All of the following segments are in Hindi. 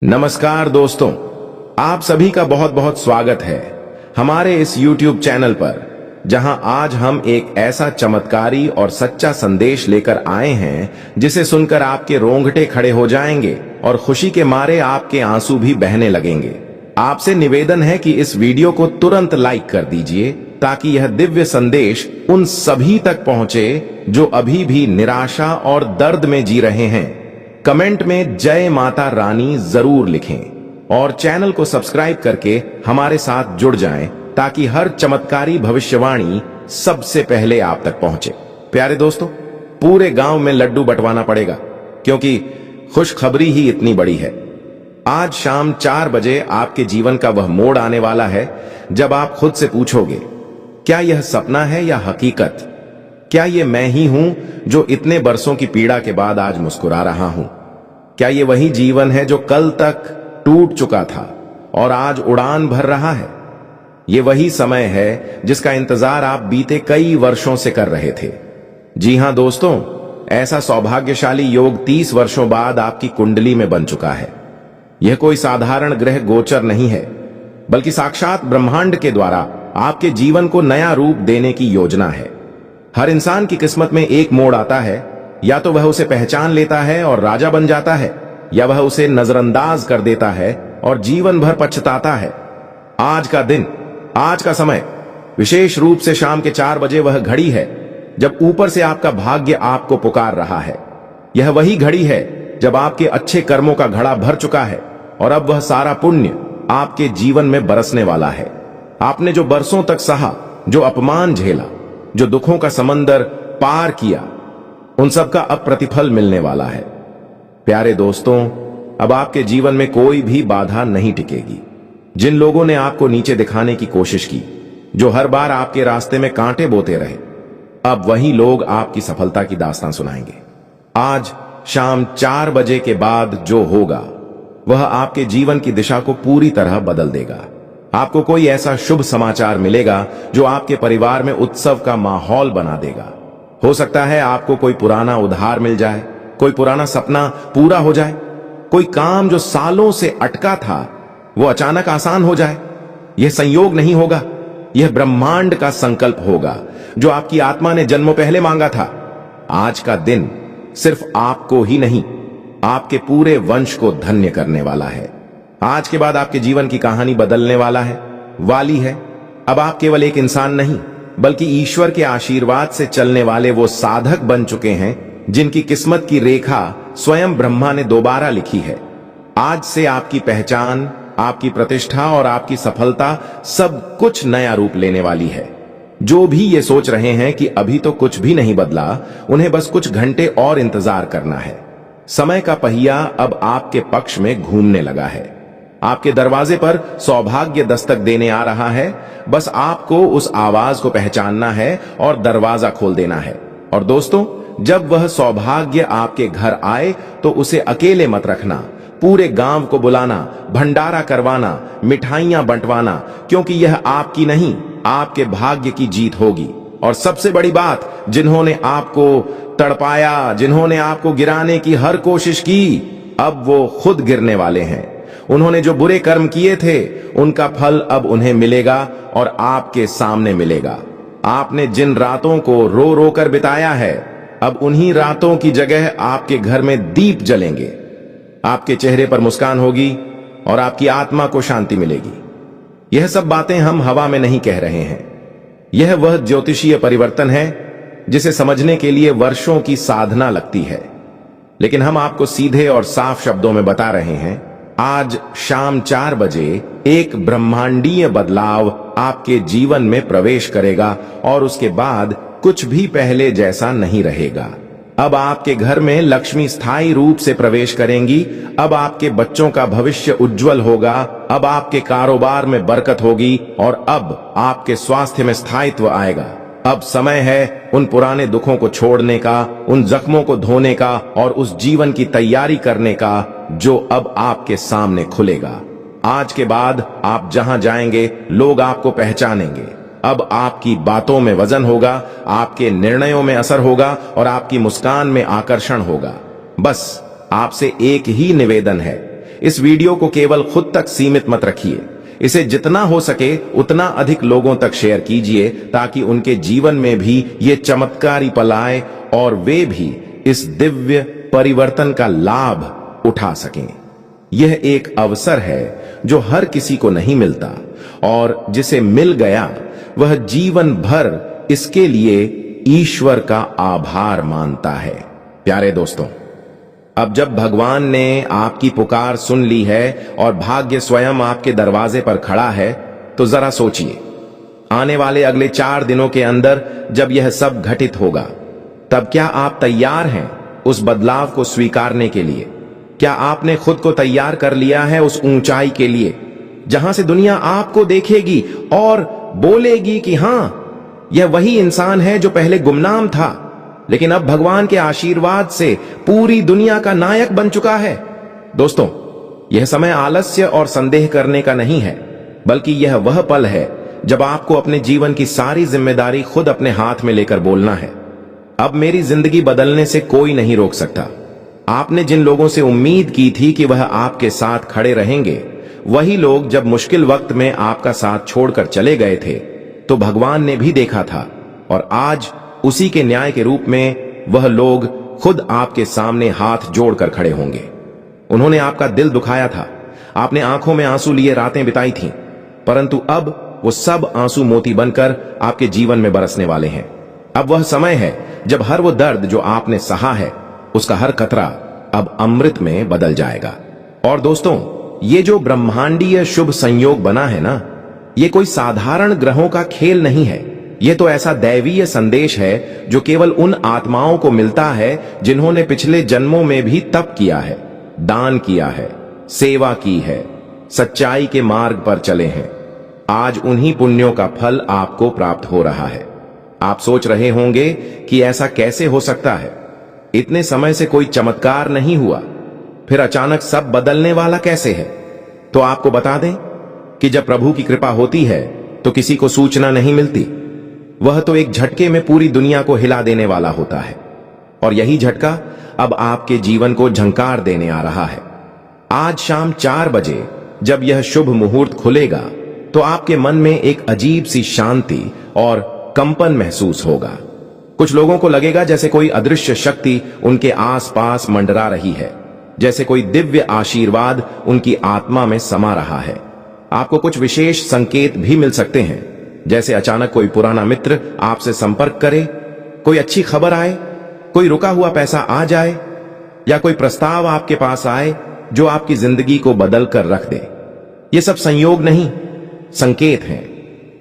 नमस्कार दोस्तों, आप सभी का बहुत बहुत स्वागत है हमारे इस YouTube चैनल पर, जहां आज हम एक ऐसा चमत्कारी और सच्चा संदेश लेकर आए हैं जिसे सुनकर आपके रोंगटे खड़े हो जाएंगे और खुशी के मारे आपके आंसू भी बहने लगेंगे। आपसे निवेदन है कि इस वीडियो को तुरंत लाइक कर दीजिए ताकि यह दिव्य संदेश उन सभी तक पहुंचे जो अभी भी निराशा और दर्द में जी रहे हैं। कमेंट में जय माता रानी जरूर लिखें और चैनल को सब्सक्राइब करके हमारे साथ जुड़ जाएं ताकि हर चमत्कारी भविष्यवाणी सबसे पहले आप तक पहुंचे। प्यारे दोस्तों, पूरे गांव में लड्डू बंटवाना पड़ेगा क्योंकि खुशखबरी ही इतनी बड़ी है। आज शाम 4 बजे आपके जीवन का वह मोड़ आने वाला है जब आप खुद से पूछोगे, क्या यह सपना है या हकीकत? क्या ये मैं ही हूं जो इतने बरसों की पीड़ा के बाद आज मुस्कुरा रहा हूं? क्या ये वही जीवन है जो कल तक टूट चुका था और आज उड़ान भर रहा है? ये वही समय है जिसका इंतजार आप बीते कई वर्षों से कर रहे थे। जी हां दोस्तों, ऐसा सौभाग्यशाली योग 30 वर्षों बाद आपकी कुंडली में बन चुका है। यह कोई साधारण ग्रह गोचर नहीं है, बल्कि साक्षात ब्रह्मांड के द्वारा आपके जीवन को नया रूप देने की योजना है। हर इंसान की किस्मत में एक मोड़ आता है, या तो वह उसे पहचान लेता है और राजा बन जाता है, या वह उसे नजरअंदाज कर देता है और जीवन भर पछताता है। आज का दिन, आज का समय, विशेष रूप से शाम के 4 बजे वह घड़ी है जब ऊपर से आपका भाग्य आपको पुकार रहा है। यह वही घड़ी है जब आपके अच्छे कर्मों का घड़ा भर चुका है और अब वह सारा पुण्य आपके जीवन में बरसने वाला है। आपने जो बरसों तक सहा, जो अपमान झेला, जो दुखों का समंदर पार किया, उन सब का अब प्रतिफल मिलने वाला है। प्यारे दोस्तों, अब आपके जीवन में कोई भी बाधा नहीं टिकेगी। जिन लोगों ने आपको नीचे दिखाने की कोशिश की, जो हर बार आपके रास्ते में कांटे बोते रहे, अब वही लोग आपकी सफलता की दास्तान सुनाएंगे। आज शाम 4 बजे के बाद जो होगा वह आपके जीवन की दिशा को पूरी तरह बदल देगा। आपको कोई ऐसा शुभ समाचार मिलेगा जो आपके परिवार में उत्सव का माहौल बना देगा। हो सकता है आपको कोई पुराना उधार मिल जाए, कोई पुराना सपना पूरा हो जाए, कोई काम जो सालों से अटका था वो अचानक आसान हो जाए। यह संयोग नहीं होगा, यह ब्रह्मांड का संकल्प होगा जो आपकी आत्मा ने जन्मों पहले मांगा था। आज का दिन सिर्फ आपको ही नहीं, आपके पूरे वंश को धन्य करने वाला है। आज के बाद आपके जीवन की कहानी बदलने वाली है। अब आप केवल एक इंसान नहीं, बल्कि ईश्वर के आशीर्वाद से चलने वाले वो साधक बन चुके हैं जिनकी किस्मत की रेखा स्वयं ब्रह्मा ने दोबारा लिखी है। आज से आपकी पहचान, आपकी प्रतिष्ठा और आपकी सफलता सब कुछ नया रूप लेने वाली है। जो भी ये सोच रहे हैं कि अभी तो कुछ भी नहीं बदला, उन्हें बस कुछ घंटे और इंतजार करना है। समय का पहिया अब आपके पक्ष में घूमने लगा है। आपके दरवाजे पर सौभाग्य दस्तक देने आ रहा है। बस आपको उस आवाज को पहचानना है और दरवाजा खोल देना है। और दोस्तों, जब वह सौभाग्य आपके घर आए तो उसे अकेले मत रखना। पूरे गांव को बुलाना, भंडारा करवाना, मिठाइयां बंटवाना, क्योंकि यह आपकी नहीं, आपके भाग्य की जीत होगी। और सबसे बड़ी बात, जिन्होंने आपको तड़पाया, जिन्होंने आपको गिराने की हर कोशिश की, अब वो खुद गिरने वाले हैं। उन्होंने जो बुरे कर्म किए थे, उनका फल अब उन्हें मिलेगा और आपके सामने मिलेगा। आपने जिन रातों को रो रो कर बिताया है, अब उन्हीं रातों की जगह आपके घर में दीप जलेंगे। आपके चेहरे पर मुस्कान होगी और आपकी आत्मा को शांति मिलेगी। यह सब बातें हम हवा में नहीं कह रहे हैं। यह वह ज्योतिषीय परिवर्तन है जिसे समझने के लिए वर्षों की साधना लगती है, लेकिन हम आपको सीधे और साफ शब्दों में बता रहे हैं। आज शाम 4 बजे एक ब्रह्मांडीय बदलाव आपके जीवन में प्रवेश करेगा और उसके बाद कुछ भी पहले जैसा नहीं रहेगा। अब आपके घर में लक्ष्मी स्थायी रूप से प्रवेश करेंगी। अब आपके बच्चों का भविष्य उज्जवल होगा। अब आपके कारोबार में बरकत होगी और अब आपके स्वास्थ्य में स्थायित्व आएगा। अब समय है उन पुराने दुखों को छोड़ने का, उन जख्मों को धोने का और उस जीवन की तैयारी करने का जो अब आपके सामने खुलेगा। आज के बाद आप जहां जाएंगे, लोग आपको पहचानेंगे। अब आपकी बातों में वजन होगा, आपके निर्णयों में असर होगा और आपकी मुस्कान में आकर्षण होगा। बस आपसे एक ही निवेदन है, इस वीडियो को केवल खुद तक सीमित मत रखिए, इसे जितना हो सके उतना अधिक लोगों तक शेयर कीजिए ताकि उनके जीवन में भी ये चमत्कारी पल आए और वे भी इस दिव्य परिवर्तन का लाभ उठा सकें। यह एक अवसर है जो हर किसी को नहीं मिलता और जिसे मिल गया वह जीवन भर इसके लिए ईश्वर का आभार मानता है। प्यारे दोस्तों, अब जब भगवान ने आपकी पुकार सुन ली है और भाग्य स्वयं आपके दरवाजे पर खड़ा है, तो जरा सोचिए, आने वाले अगले 4 दिनों के अंदर जब यह सब घटित होगा, तब क्या आप तैयार हैं उस बदलाव को स्वीकारने के लिए? क्या आपने खुद को तैयार कर लिया है उस ऊंचाई के लिए जहां से दुनिया आपको देखेगी और बोलेगी कि हां, यह वही इंसान है जो पहले गुमनाम था, लेकिन अब भगवान के आशीर्वाद से पूरी दुनिया का नायक बन चुका है? दोस्तों, यह समय आलस्य और संदेह करने का नहीं है, बल्कि यह वह पल है जब आपको अपने जीवन की सारी जिम्मेदारी खुद अपने हाथ में लेकर बोलना है, अब मेरी जिंदगी बदलने से कोई नहीं रोक सकता। आपने जिन लोगों से उम्मीद की थी कि वह आपके साथ खड़े रहेंगे, वही लोग जब मुश्किल वक्त में आपका साथ छोड़कर चले गए थे, तो भगवान ने भी देखा था और आज उसी के न्याय के रूप में वह लोग खुद आपके सामने हाथ जोड़कर खड़े होंगे। उन्होंने आपका दिल दुखाया था, आपने आंखों में आंसू लिए रातें बिताई थीं, परंतु अब वो सब आंसू मोती बनकर आपके जीवन में बरसने वाले हैं। अब वह समय है जब हर वो दर्द जो आपने सहा है, उसका हर कतरा अब अमृत में बदल जाएगा। और दोस्तों, ये जो ब्रह्मांडीय शुभ संयोग बना है ना, ये कोई साधारण ग्रहों का खेल नहीं है। ये तो ऐसा दैवीय संदेश है जो केवल उन आत्माओं को मिलता है जिन्होंने पिछले जन्मों में भी तप किया है, दान किया है, सेवा की है, सच्चाई के मार्ग पर चले हैं। आज उन्हीं पुण्यों का फल आपको प्राप्त हो रहा है। आप सोच रहे होंगे कि ऐसा कैसे हो सकता है, इतने समय से कोई चमत्कार नहीं हुआ, फिर अचानक सब बदलने वाला कैसे है? तो आपको बता दें कि जब प्रभु की कृपा होती है तो किसी को सूचना नहीं मिलती, वह तो एक झटके में पूरी दुनिया को हिला देने वाला होता है। और यही झटका अब आपके जीवन को झंकार देने आ रहा है। आज शाम 4 बजे जब यह शुभ मुहूर्त खुलेगा, तो आपके मन में एक अजीब सी शांति और कंपन महसूस होगा। कुछ लोगों को लगेगा जैसे कोई अदृश्य शक्ति उनके आसपास मंडरा रही है, जैसे कोई दिव्य आशीर्वाद उनकी आत्मा में समा रहा है। आपको कुछ विशेष संकेत भी मिल सकते हैं, जैसे अचानक कोई पुराना मित्र आपसे संपर्क करे, कोई अच्छी खबर आए, कोई रुका हुआ पैसा आ जाए, या कोई प्रस्ताव आपके पास आए जो आपकी जिंदगी को बदल कर रख दे। ये सब संयोग नहीं, संकेत हैं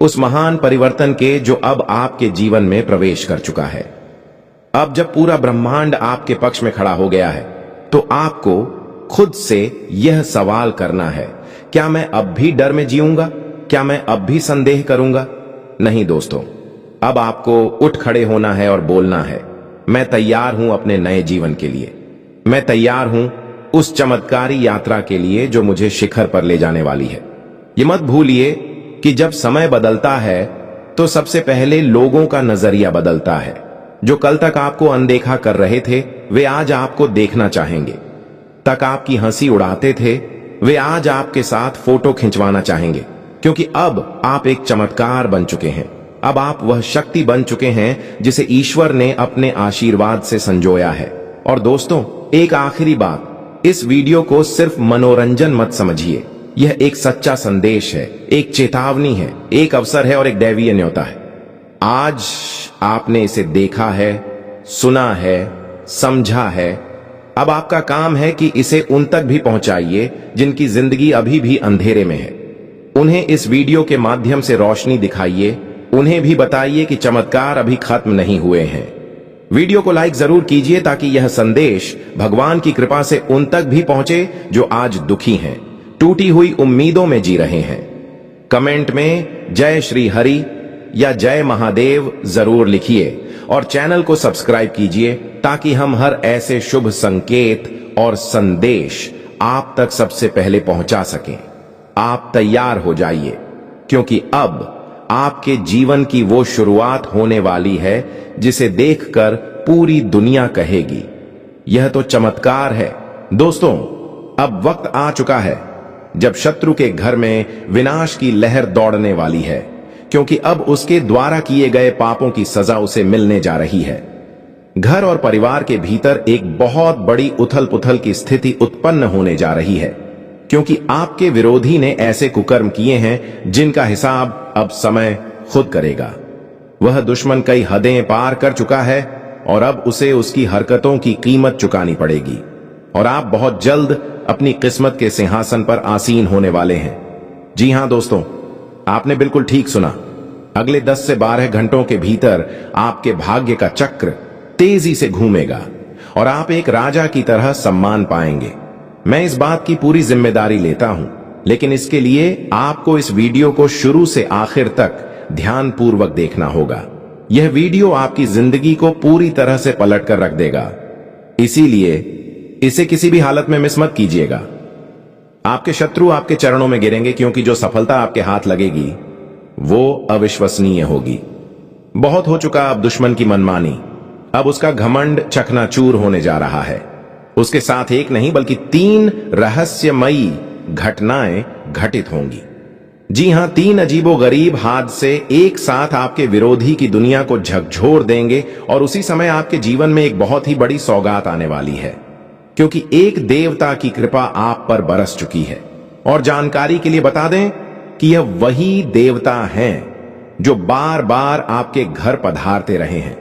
उस महान परिवर्तन के जो अब आपके जीवन में प्रवेश कर चुका है। अब जब पूरा ब्रह्मांड आपके पक्ष में खड़ा हो गया है, तो आपको खुद से यह सवाल करना है, क्या मैं अब भी डर में जीऊंगा? क्या मैं अब भी संदेह करूंगा? नहीं दोस्तों, अब आपको उठ खड़े होना है और बोलना है, मैं तैयार हूं अपने नए जीवन के लिए। मैं तैयार हूं उस चमत्कारी यात्रा के लिए जो मुझे शिखर पर ले जाने वाली है। ये मत भूलिए कि जब समय बदलता है तो सबसे पहले लोगों का नजरिया बदलता है। जो कल तक आपको अनदेखा कर रहे थे, वे आज आपको देखना चाहेंगे। तक आपकी हंसी उड़ाते थे, वे आज आपके साथ फोटो खिंचवाना चाहेंगे, क्योंकि अब आप एक चमत्कार बन चुके हैं। अब आप वह शक्ति बन चुके हैं जिसे ईश्वर ने अपने आशीर्वाद से संजोया है। और दोस्तों, एक आखिरी बात, इस वीडियो को सिर्फ मनोरंजन मत समझिए। यह एक सच्चा संदेश है, एक चेतावनी है, एक अवसर है और एक दैवीय न्योता है। आज आपने इसे देखा है, सुना है, समझा है। अब आपका काम है कि इसे उन तक भी पहुंचाइए जिनकी जिंदगी अभी भी अंधेरे में है। उन्हें इस वीडियो के माध्यम से रोशनी दिखाइए। उन्हें भी बताइए कि चमत्कार अभी खत्म नहीं हुए हैं। वीडियो को लाइक जरूर कीजिए ताकि यह संदेश भगवान की कृपा से उन तक भी पहुंचे जो आज दुखी हैं, टूटी हुई उम्मीदों में जी रहे हैं। कमेंट में जय श्री हरि या जय महादेव जरूर लिखिए और चैनल को सब्सक्राइब कीजिए ताकि हम हर ऐसे शुभ संकेत और संदेश आप तक सबसे पहले पहुंचा सकें। आप तैयार हो जाइए, क्योंकि अब आपके जीवन की वो शुरुआत होने वाली है जिसे देखकर पूरी दुनिया कहेगी, यह तो चमत्कार है। दोस्तों, अब वक्त आ चुका है जब शत्रु के घर में विनाश की लहर दौड़ने वाली है, क्योंकि अब उसके द्वारा किए गए पापों की सजा उसे मिलने जा रही है। घर और परिवार के भीतर एक बहुत बड़ी उथल पुथल की स्थिति उत्पन्न होने जा रही है, क्योंकि आपके विरोधी ने ऐसे कुकर्म किए हैं जिनका हिसाब अब समय खुद करेगा। वह दुश्मन कई हदें पार कर चुका है और अब उसे उसकी हरकतों की कीमत चुकानी पड़ेगी, और आप बहुत जल्द अपनी किस्मत के सिंहासन पर आसीन होने वाले हैं। जी हां दोस्तों, आपने बिल्कुल ठीक सुना। अगले 10 से 12 घंटों के भीतर आपके भाग्य का चक्र तेजी से घूमेगा और आप एक राजा की तरह सम्मान पाएंगे। मैं इस बात की पूरी जिम्मेदारी लेता हूं, लेकिन इसके लिए आपको इस वीडियो को शुरू से आखिर तक ध्यानपूर्वक देखना होगा। यह वीडियो आपकी जिंदगी को पूरी तरह से पलट कर रख देगा, इसीलिए इसे किसी भी हालत में मिस मत कीजिएगा। आपके शत्रु आपके चरणों में गिरेंगे, क्योंकि जो सफलता आपके हाथ लगेगी वो अविश्वसनीय होगी। बहुत हो चुका अब दुश्मन की मनमानी, अब उसका घमंड चकनाचूर होने जा रहा है। उसके साथ एक नहीं बल्कि 3 रहस्यमयी घटनाएं घटित होंगी। जी हां, 3 अजीबोगरीब हादसे एक साथ आपके विरोधी की दुनिया को झकझोर देंगे और उसी समय आपके जीवन में एक बहुत ही बड़ी सौगात आने वाली है, क्योंकि एक देवता की कृपा आप पर बरस चुकी है। और जानकारी के लिए बता दें कि यह वही देवता हैं जो बार बार आपके घर पधारते रहे हैं।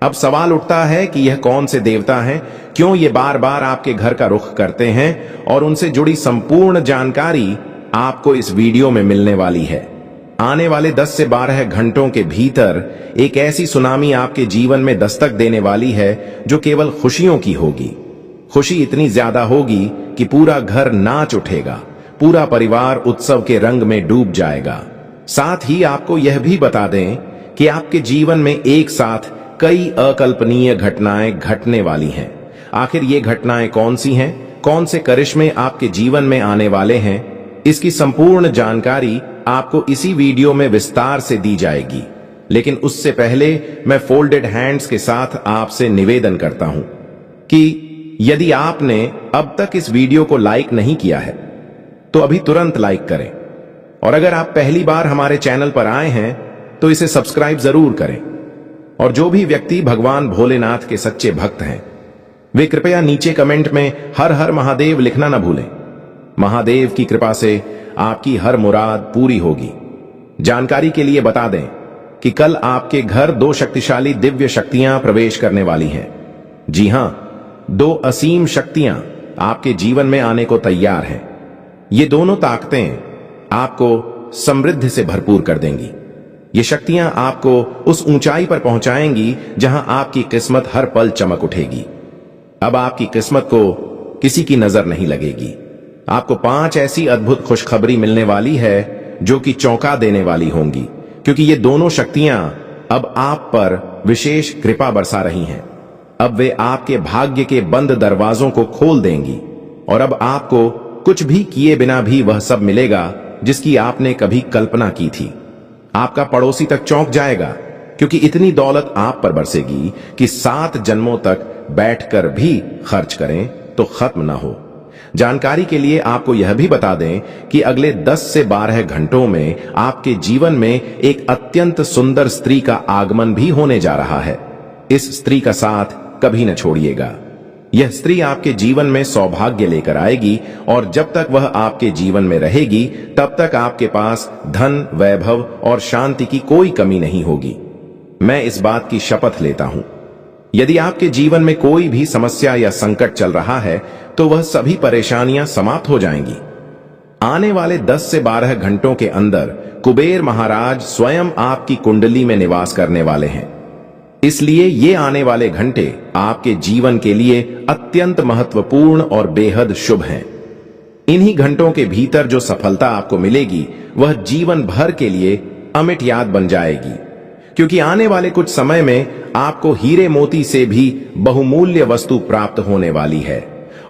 अब सवाल उठता है कि यह कौन से देवता हैं, क्यों ये बार बार आपके घर का रुख करते हैं, और उनसे जुड़ी संपूर्ण जानकारी आपको इस वीडियो में मिलने वाली है। आने वाले 10 से 12 घंटों के भीतर एक ऐसी सुनामी आपके जीवन में दस्तक देने वाली है जो केवल खुशियों की होगी। खुशी इतनी ज्यादा होगी कि पूरा घर नाच उठेगा, पूरा परिवार उत्सव के रंग में डूब जाएगा। साथ ही आपको यह भी बता दें कि आपके जीवन में एक साथ कई अकल्पनीय घटनाएं घटने वाली हैं। आखिर ये घटनाएं कौन सी हैं, कौन से करिश्मे आपके जीवन में आने वाले हैं, इसकी संपूर्ण जानकारी आपको इसी वीडियो में विस्तार से दी जाएगी। लेकिन उससे पहले मैं फोल्डेड हैंड्स के साथ आपसे निवेदन करता हूं कि यदि आपने अब तक इस वीडियो को लाइक नहीं किया है तो अभी तुरंत लाइक करें, और अगर आप पहली बार हमारे चैनल पर आए हैं तो इसे सब्सक्राइब जरूर करें। और जो भी व्यक्ति भगवान भोलेनाथ के सच्चे भक्त हैं वे कृपया नीचे कमेंट में हर हर महादेव लिखना न भूलें। महादेव की कृपा से आपकी हर मुराद पूरी होगी। जानकारी के लिए बता दें कि कल आपके घर 2 शक्तिशाली दिव्य शक्तियां प्रवेश करने वाली हैं। जी हां, 2 असीम शक्तियां आपके जीवन में आने को तैयार हैं। ये दोनों ताकतें आपको समृद्धि से भरपूर कर देंगी। ये शक्तियां आपको उस ऊंचाई पर पहुंचाएंगी जहां आपकी किस्मत हर पल चमक उठेगी। अब आपकी किस्मत को किसी की नजर नहीं लगेगी। आपको 5 ऐसी अद्भुत खुशखबरी मिलने वाली है जो कि चौंका देने वाली होंगी, क्योंकि ये दोनों शक्तियां अब आप पर विशेष कृपा बरसा रही हैं। अब वे आपके भाग्य के बंद दरवाजों को खोल देंगी, और अब आपको कुछ भी किए बिना भी वह सब मिलेगा जिसकी आपने कभी कल्पना की थी। आपका पड़ोसी तक चौंक जाएगा, क्योंकि इतनी दौलत आप पर बरसेगी कि 7 जन्मों तक बैठकर भी खर्च करें तो खत्म ना हो। जानकारी के लिए आपको यह भी बता दें कि अगले 10 से 12 घंटों में आपके जीवन में एक अत्यंत सुंदर स्त्री का आगमन भी होने जा रहा है। इस स्त्री का साथ कभी न छोड़िएगा। यह स्त्री आपके जीवन में सौभाग्य लेकर आएगी, और जब तक वह आपके जीवन में रहेगी तब तक आपके पास धन, वैभव और शांति की कोई कमी नहीं होगी। मैं इस बात की शपथ लेता हूं। यदि आपके जीवन में कोई भी समस्या या संकट चल रहा है तो वह सभी परेशानियां समाप्त हो जाएंगी। आने वाले 10 से 12 घंटों के अंदर कुबेर महाराज स्वयं आपकी कुंडली में निवास करने वाले हैं। इसलिए ये आने वाले घंटे आपके जीवन के लिए अत्यंत महत्वपूर्ण और बेहद शुभ हैं। इन्हीं घंटों के भीतर जो सफलता आपको मिलेगी वह जीवन भर के लिए अमिट याद बन जाएगी, क्योंकि आने वाले कुछ समय में आपको हीरे मोती से भी बहुमूल्य वस्तु प्राप्त होने वाली है।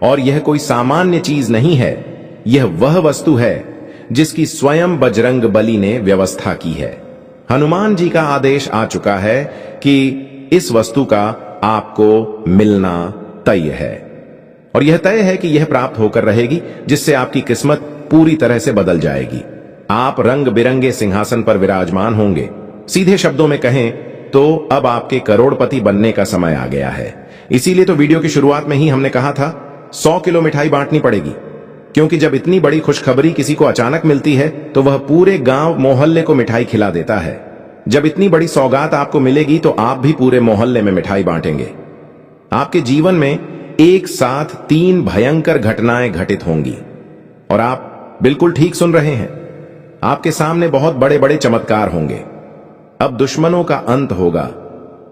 और यह कोई सामान्य चीज नहीं है, यह वह वस्तु है जिसकी स्वयं बजरंग बली ने व्यवस्था की है। हनुमान जी का आदेश आ चुका है कि इस वस्तु का आपको मिलना तय है। और यह तय है कि यह प्राप्त होकर रहेगी, जिससे आपकी किस्मत पूरी तरह से बदल जाएगी। आप रंग बिरंगे सिंहासन पर विराजमान होंगे। सीधे शब्दों में कहें तो अब आपके करोड़पति बनने का समय आ गया है। इसीलिए तो वीडियो की शुरुआत में ही हमने कहा था 100 किलो मिठाई बांटनी पड़ेगी, क्योंकि जब इतनी बड़ी खुशखबरी किसी को अचानक मिलती है तो वह पूरे गांव मोहल्ले को मिठाई खिला देता है। जब इतनी बड़ी सौगात आपको मिलेगी तो आप भी पूरे मोहल्ले में मिठाई बांटेंगे। आपके जीवन में एक साथ 3 भयंकर घटनाएं घटित होंगी, और आप बिल्कुल ठीक सुन रहे हैं। आपके सामने बहुत बड़े बड़े चमत्कार होंगे। अब दुश्मनों का अंत होगा,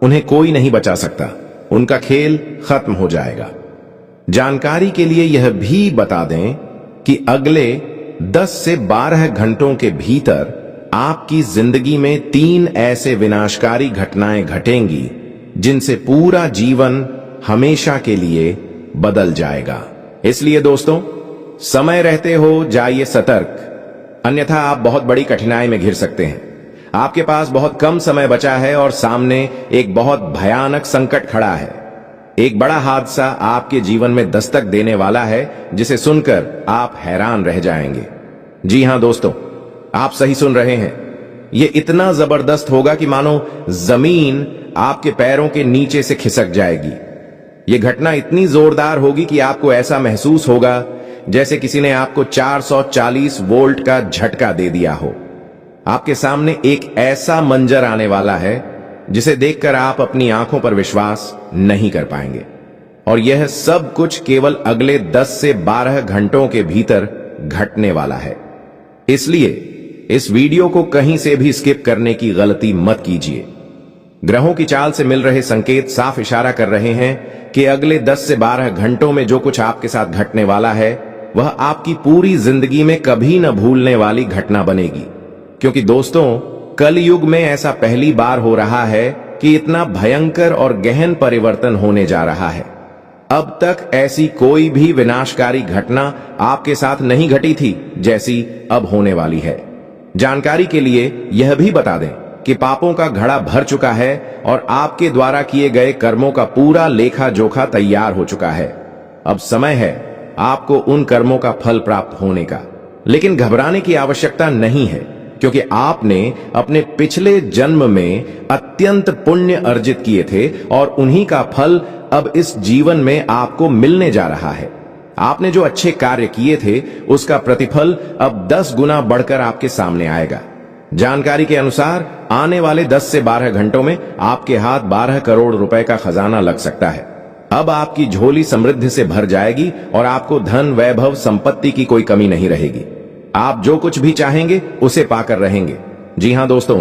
उन्हें कोई नहीं बचा सकता, उनका खेल खत्म हो जाएगा। जानकारी के लिए यह भी बता दें कि अगले 10 से 12 घंटों के भीतर आपकी जिंदगी में 3 ऐसे विनाशकारी घटनाएं घटेंगी जिनसे पूरा जीवन हमेशा के लिए बदल जाएगा। इसलिए दोस्तों, समय रहते हो जाइए सतर्क, अन्यथा आप बहुत बड़ी कठिनाई में घिर सकते हैं। आपके पास बहुत कम समय बचा है और सामने एक बहुत भयानक संकट खड़ा है। एक बड़ा हादसा आपके जीवन में दस्तक देने वाला है, जिसे सुनकर आप हैरान रह जाएंगे। जी हां दोस्तों, आप सही सुन रहे हैं। यह इतना जबरदस्त होगा कि मानो जमीन आपके पैरों के नीचे से खिसक जाएगी। यह घटना इतनी जोरदार होगी कि आपको ऐसा महसूस होगा जैसे किसी ने आपको 440 वोल्ट का झटका दे दिया हो। आपके सामने एक ऐसा मंजर आने वाला है जिसे देखकर आप अपनी आंखों पर विश्वास नहीं कर पाएंगे। और यह सब कुछ केवल अगले 10 से 12 घंटों के भीतर घटने वाला है। इसलिए इस वीडियो को कहीं से भी स्किप करने की गलती मत कीजिए। ग्रहों की चाल से मिल रहे संकेत साफ इशारा कर रहे हैं कि अगले 10 से 12 घंटों में जो कुछ आपके साथ घटने वाला है वह आपकी पूरी जिंदगी में कभी न भूलने वाली घटना बनेगी। क्योंकि दोस्तों, कलयुग में ऐसा पहली बार हो रहा है कि इतना भयंकर और गहन परिवर्तन होने जा रहा है। अब तक ऐसी कोई भी विनाशकारी घटना आपके साथ नहीं घटी थी जैसी अब होने वाली है। जानकारी के लिए यह भी बता दें कि पापों का घड़ा भर चुका है और आपके द्वारा किए गए कर्मों का पूरा लेखा जोखा तैयार हो चुका है। अब समय है आपको उन कर्मों का फल प्राप्त होने का। लेकिन घबराने की आवश्यकता नहीं है, क्योंकि आपने अपने पिछले जन्म में अत्यंत पुण्य अर्जित किए थे और उन्हीं का फल अब इस जीवन में आपको मिलने जा रहा है। आपने जो अच्छे कार्य किए थे उसका प्रतिफल अब 10 गुना बढ़कर आपके सामने आएगा। जानकारी के अनुसार आने वाले 10 से 12 घंटों में आपके हाथ 12 करोड़ रुपए का खजाना लग सकता है। अब आपकी झोली समृद्धि से भर जाएगी और आपको धन, वैभव, संपत्ति की कोई कमी नहीं रहेगी। आप जो कुछ भी चाहेंगे उसे पाकर रहेंगे। जी हां दोस्तों,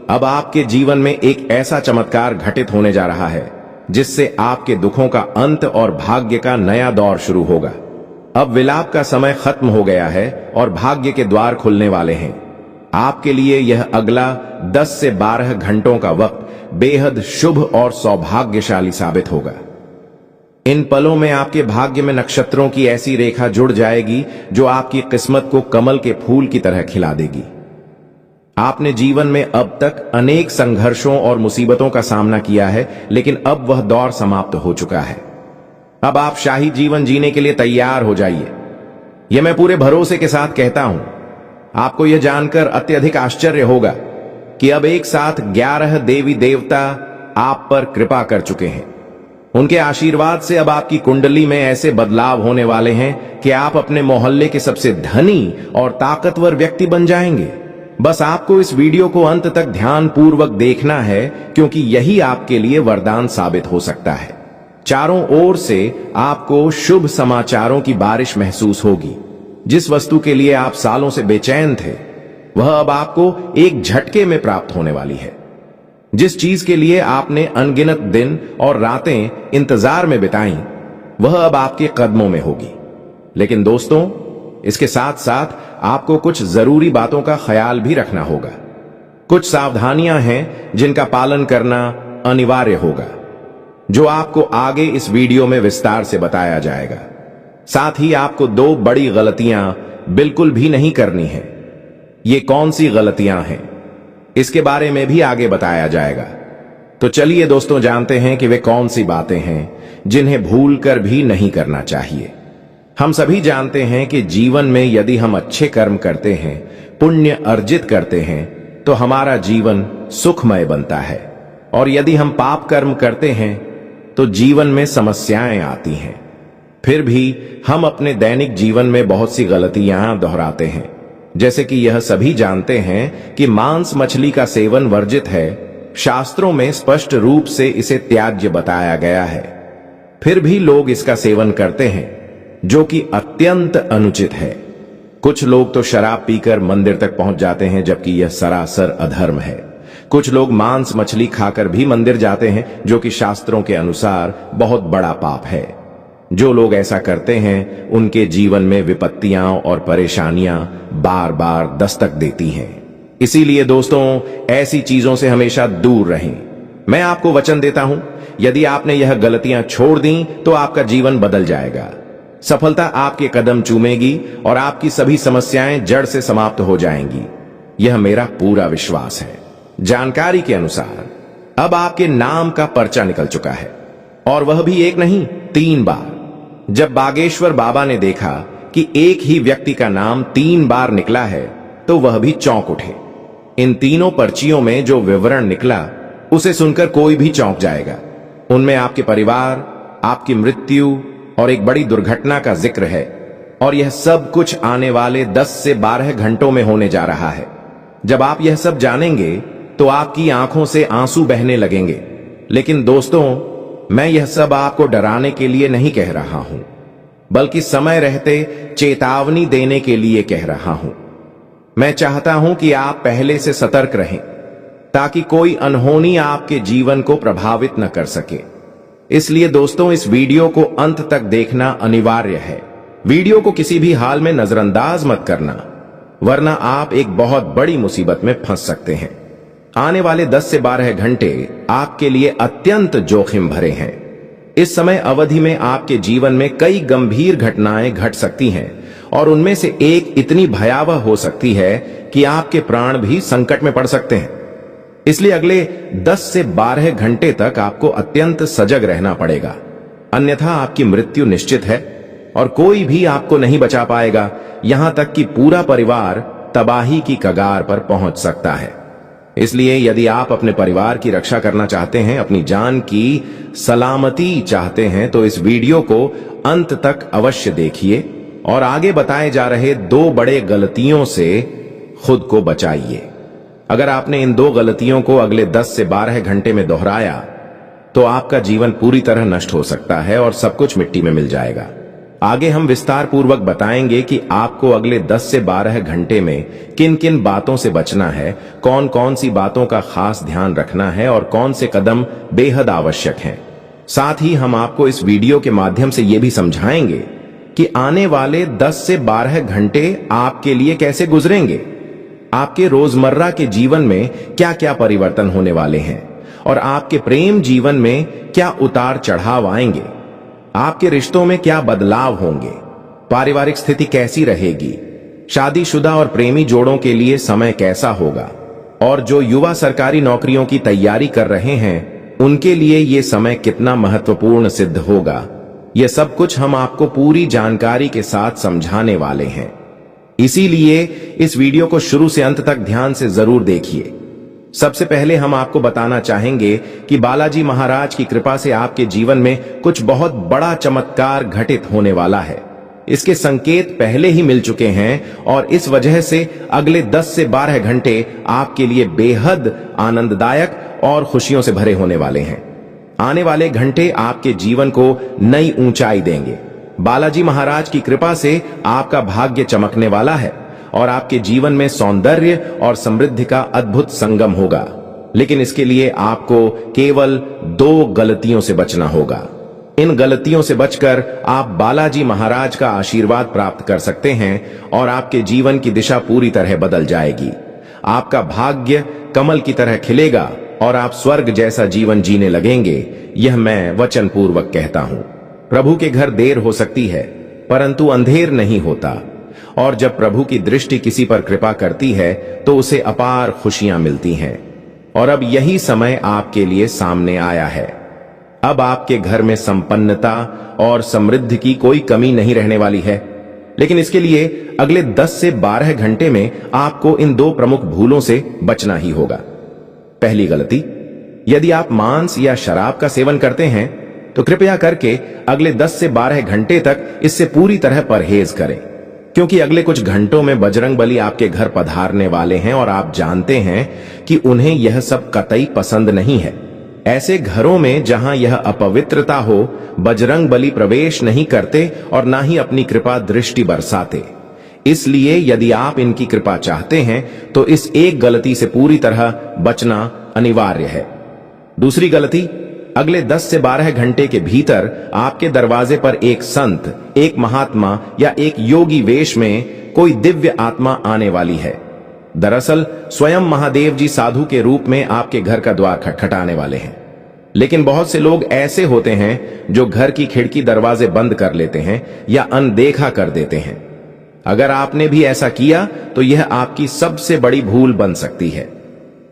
अब आपके जीवन में एक ऐसा चमत्कार घटित होने जा रहा है जिससे आपके दुखों का अंत और भाग्य का नया दौर शुरू होगा। अब विलाप का समय खत्म हो गया है और भाग्य के द्वार खुलने वाले हैं। आपके लिए यह अगला 10 से 12 घंटों का वक्त बेहद शुभ और सौभाग्यशाली साबित होगा। इन पलों में आपके भाग्य में नक्षत्रों की ऐसी रेखा जुड़ जाएगी जो आपकी किस्मत को कमल के फूल की तरह खिला देगी। आपने जीवन में अब तक अनेक संघर्षों और मुसीबतों का सामना किया है, लेकिन अब वह दौर समाप्त हो चुका है। अब आप शाही जीवन जीने के लिए तैयार हो जाइए। यह मैं पूरे भरोसे के साथ कहता हूं। आपको यह जानकर अत्यधिक आश्चर्य होगा कि अब एक साथ 11 देवी देवता आप पर कृपा कर चुके हैं। उनके आशीर्वाद से अब आपकी कुंडली में ऐसे बदलाव होने वाले हैं कि आप अपने मोहल्ले के सबसे धनी और ताकतवर व्यक्ति बन जाएंगे। बस आपको इस वीडियो को अंत तक ध्यान पूर्वक देखना है, क्योंकि यही आपके लिए वरदान साबित हो सकता है। चारों ओर से आपको शुभ समाचारों की बारिश महसूस होगी। जिस वस्तु के लिए आप सालों से बेचैन थे वह अब आपको एक झटके में प्राप्त होने वाली है। जिस चीज के लिए आपने अनगिनत दिन और रातें इंतजार में बिताई वह अब आपके कदमों में होगी। लेकिन दोस्तों, इसके साथ साथ आपको कुछ जरूरी बातों का ख्याल भी रखना होगा। कुछ सावधानियां हैं जिनका पालन करना अनिवार्य होगा, जो आपको आगे इस वीडियो में विस्तार से बताया जाएगा। साथ ही आपको 2 बड़ी गलतियां बिल्कुल भी नहीं करनी है। ये कौन सी गलतियां हैं इसके बारे में भी आगे बताया जाएगा। तो चलिए दोस्तों जानते हैं कि वे कौन सी बातें हैं जिन्हें भूलकर भी नहीं करना चाहिए। हम सभी जानते हैं कि जीवन में यदि हम अच्छे कर्म करते हैं, पुण्य अर्जित करते हैं, तो हमारा जीवन सुखमय बनता है, और यदि हम पाप कर्म करते हैं तो जीवन में समस्याएं आती हैं। फिर भी हम अपने दैनिक जीवन में बहुत सी गलतियां दोहराते हैं, जैसे कि यह सभी जानते हैं कि मांस मछली का सेवन वर्जित है, शास्त्रों में स्पष्ट रूप से इसे त्याज्य बताया गया है। फिर भी लोग इसका सेवन करते हैं, जो कि अत्यंत अनुचित है। कुछ लोग तो शराब पीकर मंदिर तक पहुंच जाते हैं, जबकि यह सरासर अधर्म है। कुछ लोग मांस मछली खाकर भी मंदिर जाते हैं, जो कि शास्त्रों के अनुसार बहुत बड़ा पाप है। जो लोग ऐसा करते हैं उनके जीवन में विपत्तियां और परेशानियां बार बार दस्तक देती हैं। इसीलिए दोस्तों, ऐसी चीजों से हमेशा दूर रहें। मैं आपको वचन देता हूं, यदि आपने यह गलतियां छोड़ दी तो आपका जीवन बदल जाएगा। सफलता आपके कदम चूमेगी और आपकी सभी समस्याएं जड़ से समाप्त हो जाएंगी। यह मेरा पूरा विश्वास है। जानकारी के अनुसार अब आपके नाम का पर्चा निकल चुका है, और वह भी एक नहीं 3 बार। जब बागेश्वर बाबा ने देखा कि एक ही व्यक्ति का नाम 3 बार निकला है, तो वह भी चौंक उठे। इन तीनों पर्चियों में जो विवरण निकला उसे सुनकर कोई भी चौंक जाएगा। उनमें आपके परिवार, आपकी मृत्यु और एक बड़ी दुर्घटना का जिक्र है, और यह सब कुछ आने वाले 10 से 12 घंटों में होने जा रहा है। जब आप यह सब जानेंगे तो आपकी आंखों से आंसू बहने लगेंगे। लेकिन दोस्तों, मैं यह सब आपको डराने के लिए नहीं कह रहा हूं, बल्कि समय रहते चेतावनी देने के लिए कह रहा हूं। मैं चाहता हूं कि आप पहले से सतर्क रहें, ताकि कोई अनहोनी आपके जीवन को प्रभावित न कर सके। इसलिए दोस्तों, इस वीडियो को अंत तक देखना अनिवार्य है। वीडियो को किसी भी हाल में नजरअंदाज मत करना, वरना आप एक बहुत बड़ी मुसीबत में फंस सकते हैं। आने वाले 10 से 12 घंटे आपके लिए अत्यंत जोखिम भरे हैं। इस समय अवधि में आपके जीवन में कई गंभीर घटनाएं घट सकती हैं, और उनमें से एक इतनी भयावह हो सकती है कि आपके प्राण भी संकट में पड़ सकते हैं। इसलिए अगले 10 से 12 घंटे तक आपको अत्यंत सजग रहना पड़ेगा, अन्यथा आपकी मृत्यु निश्चित है और कोई भी आपको नहीं बचा पाएगा। यहां तक कि पूरा परिवार तबाही की कगार पर पहुंच सकता है। इसलिए यदि आप अपने परिवार की रक्षा करना चाहते हैं, अपनी जान की सलामती चाहते हैं, तो इस वीडियो को अंत तक अवश्य देखिए और आगे बताए जा रहे 2 बड़े गलतियों से खुद को बचाइए। अगर आपने इन 2 गलतियों को अगले 10 से 12 घंटे में दोहराया तो आपका जीवन पूरी तरह नष्ट हो सकता है और सब कुछ मिट्टी में मिल जाएगा। आगे हम विस्तार पूर्वक बताएंगे कि आपको अगले 10 से 12 घंटे में किन किन बातों से बचना है, कौन कौन सी बातों का खास ध्यान रखना है और कौन से कदम बेहद आवश्यक हैं। साथ ही हम आपको इस वीडियो के माध्यम से यह भी समझाएंगे कि आने वाले 10 से 12 घंटे आपके लिए कैसे गुजरेंगे, आपके रोजमर्रा के जीवन में क्या क्या परिवर्तन होने वाले हैं, और आपके प्रेम जीवन में क्या उतार चढ़ाव आएंगे, आपके रिश्तों में क्या बदलाव होंगे, पारिवारिक स्थिति कैसी रहेगी, शादीशुदा और प्रेमी जोड़ों के लिए समय कैसा होगा, और जो युवा सरकारी नौकरियों की तैयारी कर रहे हैं उनके लिए यह समय कितना महत्वपूर्ण सिद्ध होगा। यह सब कुछ हम आपको पूरी जानकारी के साथ समझाने वाले हैं। इसीलिए इस वीडियो को शुरू से अंत तक ध्यान से जरूर देखिए। सबसे पहले हम आपको बताना चाहेंगे कि बालाजी महाराज की कृपा से आपके जीवन में कुछ बहुत बड़ा चमत्कार घटित होने वाला है। इसके संकेत पहले ही मिल चुके हैं और इस वजह से अगले 10 से 12 घंटे आपके लिए बेहद आनंददायक और खुशियों से भरे होने वाले हैं। आने वाले घंटे आपके जीवन को नई ऊंचाई देंगे। बालाजी महाराज की कृपा से आपका भाग्य चमकने वाला है और आपके जीवन में सौंदर्य और समृद्धि का अद्भुत संगम होगा। लेकिन इसके लिए आपको केवल 2 गलतियों से बचना होगा। इन गलतियों से बचकर आप बालाजी महाराज का आशीर्वाद प्राप्त कर सकते हैं और आपके जीवन की दिशा पूरी तरह बदल जाएगी। आपका भाग्य कमल की तरह खिलेगा और आप स्वर्ग जैसा जीवन जीने लगेंगे। यह मैं वचन पूर्वक कहता हूं। प्रभु के घर देर हो सकती है, परंतु अंधेर नहीं होता, और जब प्रभु की दृष्टि किसी पर कृपा करती है तो उसे अपार खुशियां मिलती हैं। और अब यही समय आपके लिए सामने आया है। अब आपके घर में संपन्नता और समृद्धि की कोई कमी नहीं रहने वाली है। लेकिन इसके लिए अगले 10 से 12 घंटे में आपको इन दो प्रमुख भूलों से बचना ही होगा। पहली गलती, यदि आप मांस या शराब का सेवन करते हैं तो कृपया करके अगले 10 से 12 घंटे तक इससे पूरी तरह परहेज करें, क्योंकि अगले कुछ घंटों में बजरंगबली आपके घर पधारने वाले हैं और आप जानते हैं कि उन्हें यह सब कतई पसंद नहीं है। ऐसे घरों में जहां यह अपवित्रता हो, बजरंगबली प्रवेश नहीं करते और ना ही अपनी कृपा दृष्टि बरसाते। इसलिए यदि आप इनकी कृपा चाहते हैं तो इस एक गलती से पूरी तरह बचना अनिवार्य है। दूसरी गलती, अगले 10 से 12 घंटे के भीतर आपके दरवाजे पर एक संत, एक महात्मा या एक योगी वेश में कोई दिव्य आत्मा आने वाली है। दरअसल स्वयं महादेव जी साधु के रूप में आपके घर का द्वार खटखटाने वाले हैं। लेकिन बहुत से लोग ऐसे होते हैं जो घर की खिड़की दरवाजे बंद कर लेते हैं या अनदेखा कर देते हैं। अगर आपने भी ऐसा किया तो यह आपकी सबसे बड़ी भूल बन सकती है।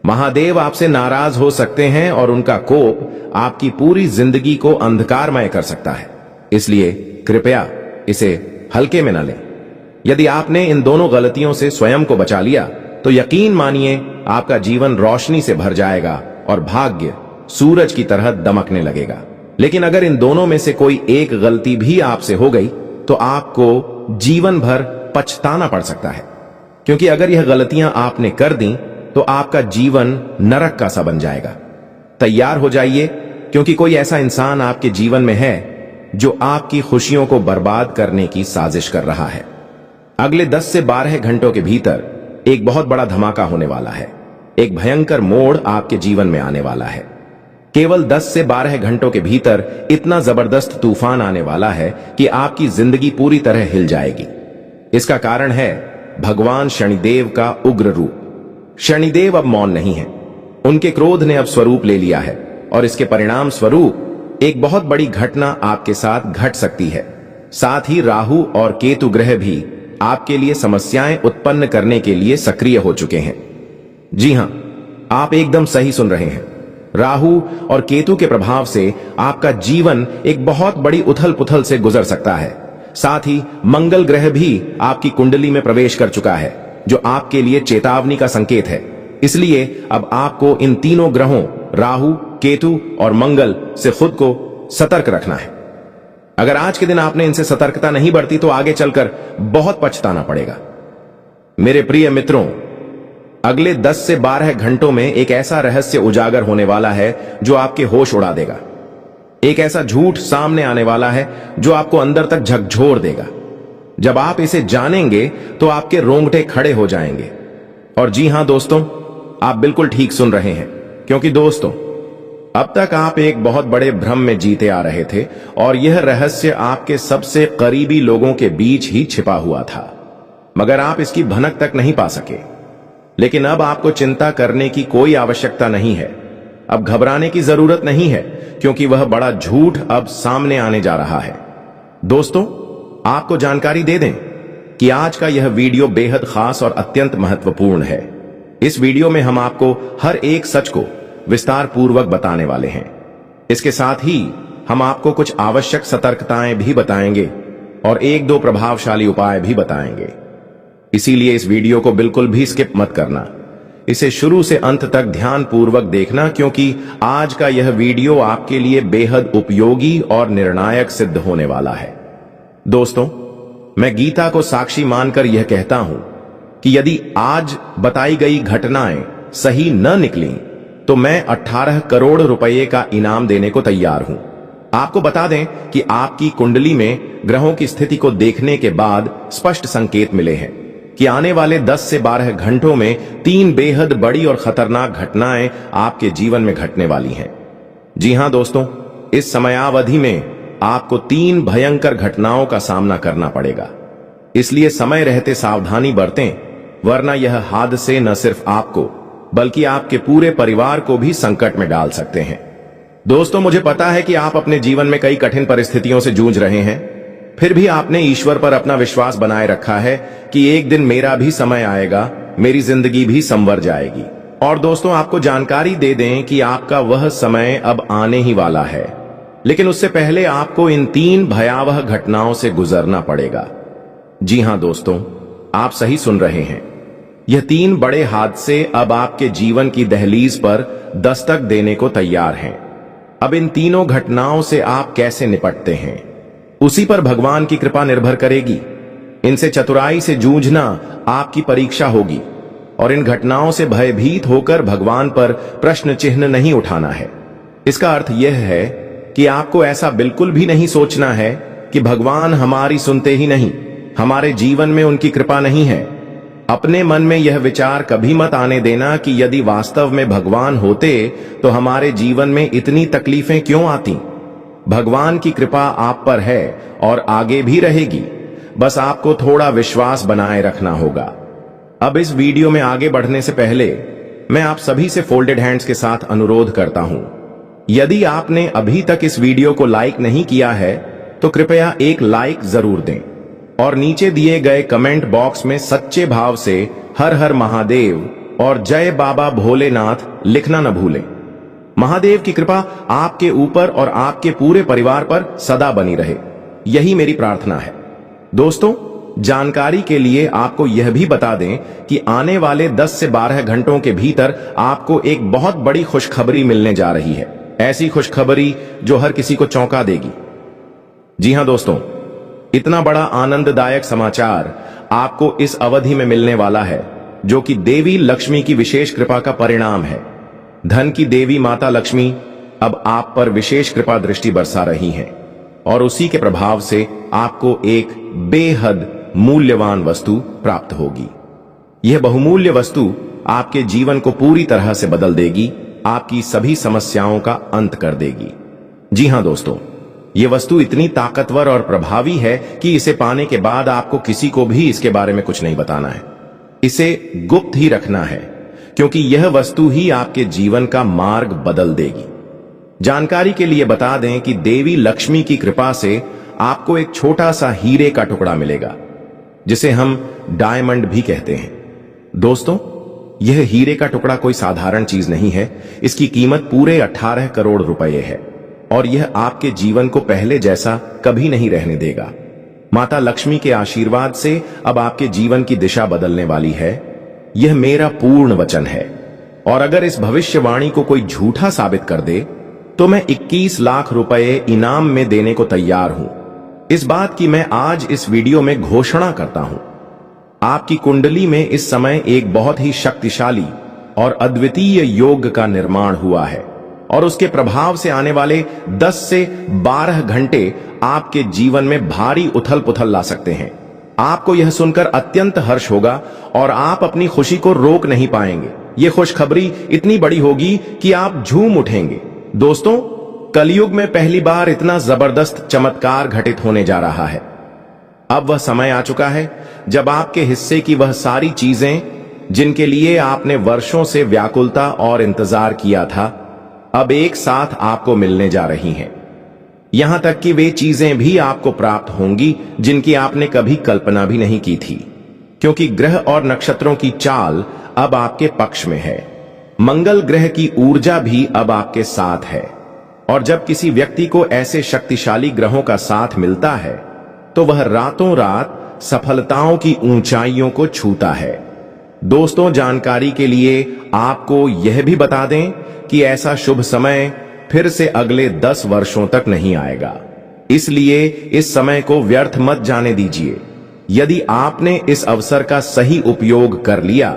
महादेव आपसे नाराज हो सकते हैं और उनका कोप आपकी पूरी जिंदगी को अंधकारमय कर सकता है। इसलिए कृपया इसे हल्के में न लें। यदि आपने इन दोनों गलतियों से स्वयं को बचा लिया तो यकीन मानिए आपका जीवन रोशनी से भर जाएगा और भाग्य सूरज की तरह दमकने लगेगा। लेकिन अगर इन दोनों में से कोई एक गलती भी आपसे हो गई तो आपको जीवन भर पछताना पड़ सकता है, क्योंकि अगर यह गलतियां आपने कर दी तो आपका जीवन नरक का सा बन जाएगा। तैयार हो जाइए, क्योंकि कोई ऐसा इंसान आपके जीवन में है जो आपकी खुशियों को बर्बाद करने की साजिश कर रहा है। अगले 10 से 12 घंटों के भीतर एक बहुत बड़ा धमाका होने वाला है। एक भयंकर मोड़ आपके जीवन में आने वाला है। केवल 10 से 12 घंटों के भीतर इतना जबरदस्त तूफान आने वाला है कि आपकी जिंदगी पूरी तरह हिल जाएगी। इसका कारण है भगवान शनिदेव का उग्र रूप। शनिदेव अब मौन नहीं है। उनके क्रोध ने अब स्वरूप ले लिया है और इसके परिणाम स्वरूप एक बहुत बड़ी घटना आपके साथ घट सकती है। साथ ही राहु और केतु ग्रह भी आपके लिए समस्याएं उत्पन्न करने के लिए सक्रिय हो चुके हैं। जी हां, आप एकदम सही सुन रहे हैं। राहु और केतु के प्रभाव से आपका जीवन एक बहुत बड़ी उथल पुथल से गुजर सकता है। साथ ही मंगल ग्रह भी आपकी कुंडली में प्रवेश कर चुका है, जो आपके लिए चेतावनी का संकेत है। इसलिए अब आपको इन तीनों ग्रहों राहु, केतु और मंगल से खुद को सतर्क रखना है। अगर आज के दिन आपने इनसे सतर्कता नहीं बरती तो आगे चलकर बहुत पछताना पड़ेगा। मेरे प्रिय मित्रों, अगले 10 से 12 घंटों में एक ऐसा रहस्य उजागर होने वाला है जो आपके होश उड़ा देगा। एक ऐसा झूठ सामने आने वाला है जो आपको अंदर तक झकझोर देगा। जब आप इसे जानेंगे तो आपके रोंगटे खड़े हो जाएंगे। और जी हां दोस्तों, आप बिल्कुल ठीक सुन रहे हैं, क्योंकि दोस्तों अब तक आप एक बहुत बड़े भ्रम में जीते आ रहे थे और यह रहस्य आपके सबसे करीबी लोगों के बीच ही छिपा हुआ था, मगर आप इसकी भनक तक नहीं पा सके। लेकिन अब आपको चिंता करने की कोई आवश्यकता नहीं है। अब घबराने की जरूरत नहीं है, क्योंकि वह बड़ा झूठ अब सामने आने जा रहा है। दोस्तों, आपको जानकारी दे दें कि आज का यह वीडियो बेहद खास और अत्यंत महत्वपूर्ण है। इस वीडियो में हम आपको हर एक सच को विस्तार पूर्वक बताने वाले हैं। इसके साथ ही हम आपको कुछ आवश्यक सतर्कताएं भी बताएंगे और एक दो प्रभावशाली उपाय भी बताएंगे। इसीलिए इस वीडियो को बिल्कुल भी स्किप मत करना। इसे शुरू से अंत तक ध्यान पूर्वक देखना, क्योंकि आज का यह वीडियो आपके लिए बेहद उपयोगी और निर्णायक सिद्ध होने वाला है। दोस्तों, मैं गीता को साक्षी मानकर यह कहता हूं कि यदि आज बताई गई घटनाएं सही न निकली तो मैं 18 करोड़ रुपए का इनाम देने को तैयार हूं। आपको बता दें कि आपकी कुंडली में ग्रहों की स्थिति को देखने के बाद स्पष्ट संकेत मिले हैं कि आने वाले 10 से 12 घंटों में 3 बेहद बड़ी और खतरनाक घटनाएं आपके जीवन में घटने वाली हैं। जी हां दोस्तों, इस समयावधि में आपको 3 भयंकर घटनाओं का सामना करना पड़ेगा। इसलिए समय रहते सावधानी बरतें, वरना यह हादसे न सिर्फ आपको बल्कि आपके पूरे परिवार को भी संकट में डाल सकते हैं। दोस्तों, मुझे पता है कि आप अपने जीवन में कई कठिन परिस्थितियों से जूझ रहे हैं, फिर भी आपने ईश्वर पर अपना विश्वास बनाए रखा है कि एक दिन मेरा भी समय आएगा, मेरी जिंदगी भी संवर जाएगी और दोस्तों, आपको जानकारी दे दें कि आपका वह समय अब आने ही वाला है, लेकिन उससे पहले आपको इन 3 भयावह घटनाओं से गुजरना पड़ेगा। जी हां दोस्तों, आप सही सुन रहे हैं। यह 3 बड़े हादसे अब आपके जीवन की दहलीज पर दस्तक देने को तैयार हैं। अब इन तीनों घटनाओं से आप कैसे निपटते हैं, उसी पर भगवान की कृपा निर्भर करेगी। इनसे चतुराई से जूझना आपकी परीक्षा होगी और इन घटनाओं से भयभीत होकर भगवान पर प्रश्न चिन्ह नहीं उठाना है। इसका अर्थ यह है कि आपको ऐसा बिल्कुल भी नहीं सोचना है कि भगवान हमारी सुनते ही नहीं, हमारे जीवन में उनकी कृपा नहीं है। अपने मन में यह विचार कभी मत आने देना कि यदि वास्तव में भगवान होते तो हमारे जीवन में इतनी तकलीफें क्यों आती। भगवान की कृपा आप पर है और आगे भी रहेगी, बस आपको थोड़ा विश्वास बनाए रखना होगा। अब इस वीडियो में आगे बढ़ने से पहले मैं आप सभी से फोल्डेड हैंड्स के साथ अनुरोध करता हूं, यदि आपने अभी तक इस वीडियो को लाइक नहीं किया है तो कृपया एक लाइक जरूर दें और नीचे दिए गए कमेंट बॉक्स में सच्चे भाव से हर हर महादेव और जय बाबा भोलेनाथ लिखना न भूलें। महादेव की कृपा आपके ऊपर और आपके पूरे परिवार पर सदा बनी रहे, यही मेरी प्रार्थना है। दोस्तों, जानकारी के लिए आपको यह भी बता दें कि आने वाले 10 से 12 घंटों के भीतर आपको एक बहुत बड़ी खुशखबरी मिलने जा रही है। ऐसी खुशखबरी जो हर किसी को चौंका देगी। जी हां दोस्तों, इतना बड़ा आनंददायक समाचार आपको इस अवधि में मिलने वाला है, जो कि देवी लक्ष्मी की विशेष कृपा का परिणाम है। धन की देवी माता लक्ष्मी अब आप पर विशेष कृपा दृष्टि बरसा रही हैं और उसी के प्रभाव से आपको एक बेहद मूल्यवान वस्तु प्राप्त होगी। यह बहुमूल्य वस्तु आपके जीवन को पूरी तरह से बदल देगी, आपकी सभी समस्याओं का अंत कर देगी। जी हां दोस्तों, यह वस्तु इतनी ताकतवर और प्रभावी है कि इसे पाने के बाद आपको किसी को भी इसके बारे में कुछ नहीं बताना है। इसे गुप्त ही रखना है, क्योंकि यह वस्तु ही आपके जीवन का मार्ग बदल देगी। जानकारी के लिए बता दें कि देवी लक्ष्मी की कृपा से आपको एक छोटा सा हीरे का टुकड़ा मिलेगा, जिसे हम डायमंड भी कहते हैं। दोस्तों, यह हीरे का टुकड़ा कोई साधारण चीज नहीं है। इसकी कीमत पूरे 18 करोड़ रुपए है और यह आपके जीवन को पहले जैसा कभी नहीं रहने देगा। माता लक्ष्मी के आशीर्वाद से अब आपके जीवन की दिशा बदलने वाली है, यह मेरा पूर्ण वचन है। और अगर इस भविष्यवाणी को कोई झूठा साबित कर दे तो मैं 21 लाख रुपए इनाम में देने को तैयार हूं। इस बात की मैं आज इस वीडियो में घोषणा करता हूं। आपकी कुंडली में इस समय एक बहुत ही शक्तिशाली और अद्वितीय योग का निर्माण हुआ है और उसके प्रभाव से आने वाले 10 से 12 घंटे आपके जीवन में भारी उथल पुथल ला सकते हैं। आपको यह सुनकर अत्यंत हर्ष होगा और आप अपनी खुशी को रोक नहीं पाएंगे। यह खुशखबरी इतनी बड़ी होगी कि आप झूम उठेंगे। दोस्तों, कलयुग में पहली बार इतना जबरदस्त चमत्कार घटित होने जा रहा है। अब वह समय आ चुका है जब आपके हिस्से की वह सारी चीजें जिनके लिए आपने वर्षों से व्याकुलता और इंतजार किया था, अब एक साथ आपको मिलने जा रही हैं। यहां तक कि वे चीजें भी आपको प्राप्त होंगी जिनकी आपने कभी कल्पना भी नहीं की थी, क्योंकि ग्रह और नक्षत्रों की चाल अब आपके पक्ष में है। मंगल ग्रह की ऊर्जा भी अब आपके साथ है और जब किसी व्यक्ति को ऐसे शक्तिशाली ग्रहों का साथ मिलता है तो वह रातों रात सफलताओं की ऊंचाइयों को छूता है। दोस्तों, जानकारी के लिए आपको यह भी बता दें कि ऐसा शुभ समय फिर से अगले 10 वर्षों तक नहीं आएगा, इसलिए इस समय को व्यर्थ मत जाने दीजिए। यदि आपने इस अवसर का सही उपयोग कर लिया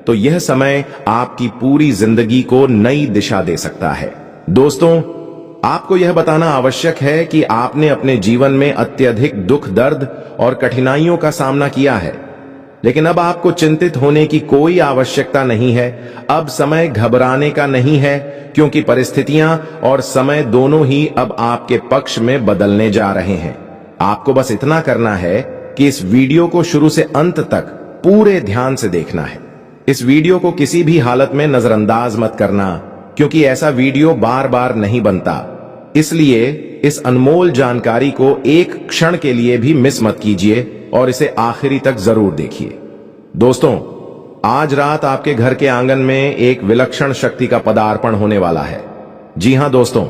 तो यह समय आपकी पूरी जिंदगी को नई दिशा दे सकता है। दोस्तों, आपको यह बताना आवश्यक है कि आपने अपने जीवन में अत्यधिक दुख, दर्द और कठिनाइयों का सामना किया है, लेकिन अब आपको चिंतित होने की कोई आवश्यकता नहीं है। अब समय घबराने का नहीं है, क्योंकि परिस्थितियां और समय दोनों ही अब आपके पक्ष में बदलने जा रहे हैं। आपको बस इतना करना है कि इस वीडियो को शुरू से अंत तक पूरे ध्यान से देखना है। इस वीडियो को किसी भी हालत में नजरअंदाज मत करना, क्योंकि ऐसा वीडियो बार बार नहीं बनता। इसलिए इस अनमोल जानकारी को एक क्षण के लिए भी मिस मत कीजिए और इसे आखिरी तक जरूर देखिए। दोस्तों, आज रात आपके घर के आंगन में एक विलक्षण शक्ति का पदार्पण होने वाला है। जी हां दोस्तों,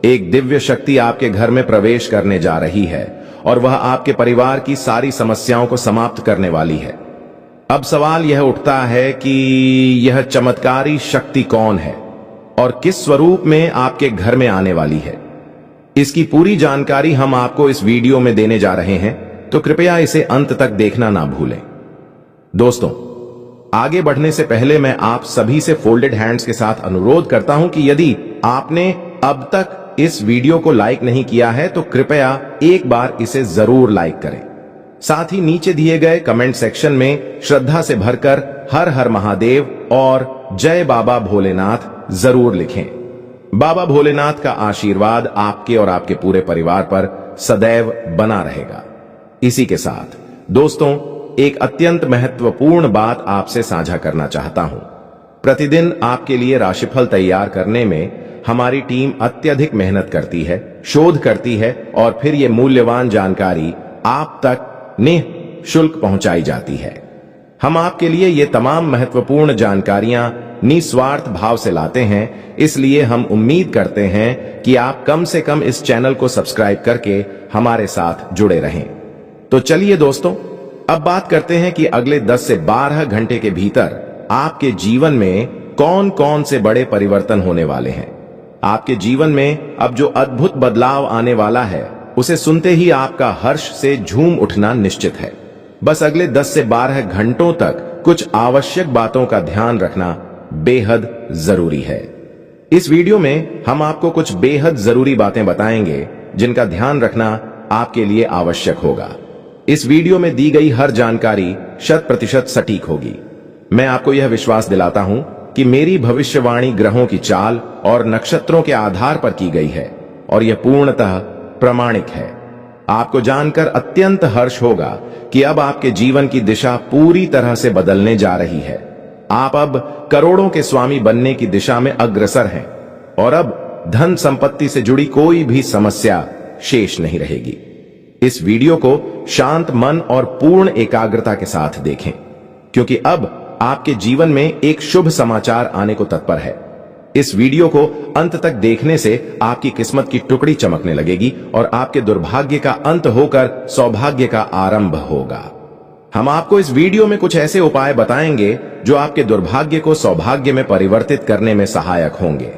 एक दिव्य शक्ति आपके घर में प्रवेश करने जा रही है और वह आपके परिवार की सारी समस्याओं को समाप्त करने वाली है। अब सवाल यह उठता है कि यह चमत्कारी शक्ति कौन है और किस स्वरूप में आपके घर में आने वाली है। इसकी पूरी जानकारी हम आपको इस वीडियो में देने जा रहे हैं, तो कृपया इसे अंत तक देखना ना भूलें। दोस्तों, आगे बढ़ने से पहले मैं आप सभी से फोल्डेड हैंड्स के साथ अनुरोध करता हूं कि यदि आपने अब तक इस वीडियो को लाइक नहीं किया है तो कृपया एक बार इसे जरूर लाइक करें। साथ ही नीचे दिए गए कमेंट सेक्शन में श्रद्धा से भरकर हर हर महादेव और जय बाबा भोलेनाथ जरूर लिखें। बाबा भोलेनाथ का आशीर्वाद आपके और आपके पूरे परिवार पर सदैव बना रहेगा। इसी के साथ दोस्तों, एक अत्यंत महत्वपूर्ण बात आपसे साझा करना चाहता हूं। प्रतिदिन आपके लिए राशिफल तैयार करने में हमारी टीम अत्यधिक मेहनत करती है, शोध करती है और फिर यह मूल्यवान जानकारी आप तक निःशुल्क पहुंचाई जाती है। हम आपके लिए ये तमाम महत्वपूर्ण जानकारियां निस्वार्थ भाव से लाते हैं, इसलिए हम उम्मीद करते हैं कि आप कम से कम इस चैनल को सब्सक्राइब करके हमारे साथ जुड़े रहें। तो चलिए दोस्तों, अब बात करते हैं कि अगले 10 से 12 घंटे के भीतर आपके जीवन में कौन कौन से बड़े परिवर्तन होने वाले हैं। आपके जीवन में अब जो अद्भुत बदलाव आने वाला है, उसे सुनते ही आपका हर्ष से झूम उठना निश्चित है। बस अगले 10 से 12 घंटों तक कुछ आवश्यक बातों का ध्यान रखना बेहद जरूरी है। इस वीडियो में हम आपको कुछ बेहद जरूरी बातें बताएंगे जिनका ध्यान रखना आपके लिए आवश्यक होगा। इस वीडियो में दी गई हर जानकारी 100% सटीक होगी। मैं आपको यह विश्वास दिलाता हूं कि मेरी भविष्यवाणी ग्रहों की चाल और नक्षत्रों के आधार पर की गई है और यह पूर्णतः प्रामाणिक है। आपको जानकर अत्यंत हर्ष होगा कि अब आपके जीवन की दिशा पूरी तरह से बदलने जा रही है। आप अब करोड़ों के स्वामी बनने की दिशा में अग्रसर हैं और अब धन संपत्ति से जुड़ी कोई भी समस्या शेष नहीं रहेगी। इस वीडियो को शांत मन और पूर्ण एकाग्रता के साथ देखें, क्योंकि अब आपके जीवन में एक शुभ समाचार आने को तत्पर है। इस वीडियो को अंत तक देखने से आपकी किस्मत की टुकड़ी चमकने लगेगी और आपके दुर्भाग्य का अंत होकर सौभाग्य का आरंभ होगा। हम आपको इस वीडियो में कुछ ऐसे उपाय बताएंगे जो आपके दुर्भाग्य को सौभाग्य में परिवर्तित करने में सहायक होंगे।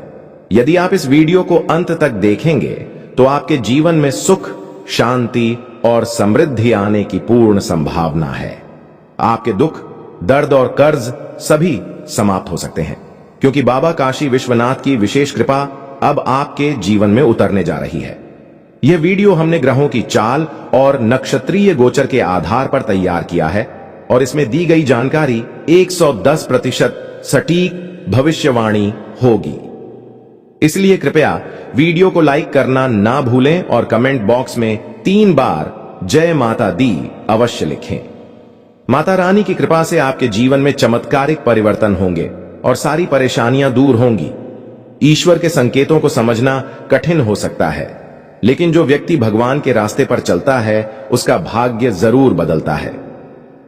यदि आप इस वीडियो को अंत तक देखेंगे तो आपके जीवन में सुख, शांति और समृद्धि आने की पूर्ण संभावना है। आपके दुख, दर्द और कर्ज सभी समाप्त हो सकते हैं, क्योंकि बाबा काशी विश्वनाथ की विशेष कृपा अब आपके जीवन में उतरने जा रही है। यह वीडियो हमने ग्रहों की चाल और नक्षत्रीय गोचर के आधार पर तैयार किया है और इसमें दी गई जानकारी 110% सटीक भविष्यवाणी होगी। इसलिए कृपया वीडियो को लाइक करना ना भूलें और कमेंट बॉक्स में 3 बार जय माता दी अवश्य लिखें। माता रानी की कृपा से आपके जीवन में चमत्कारिक परिवर्तन होंगे और सारी परेशानियां दूर होंगी। ईश्वर के संकेतों को समझना कठिन हो सकता है, लेकिन जो व्यक्ति भगवान के रास्ते पर चलता है उसका भाग्य जरूर बदलता है।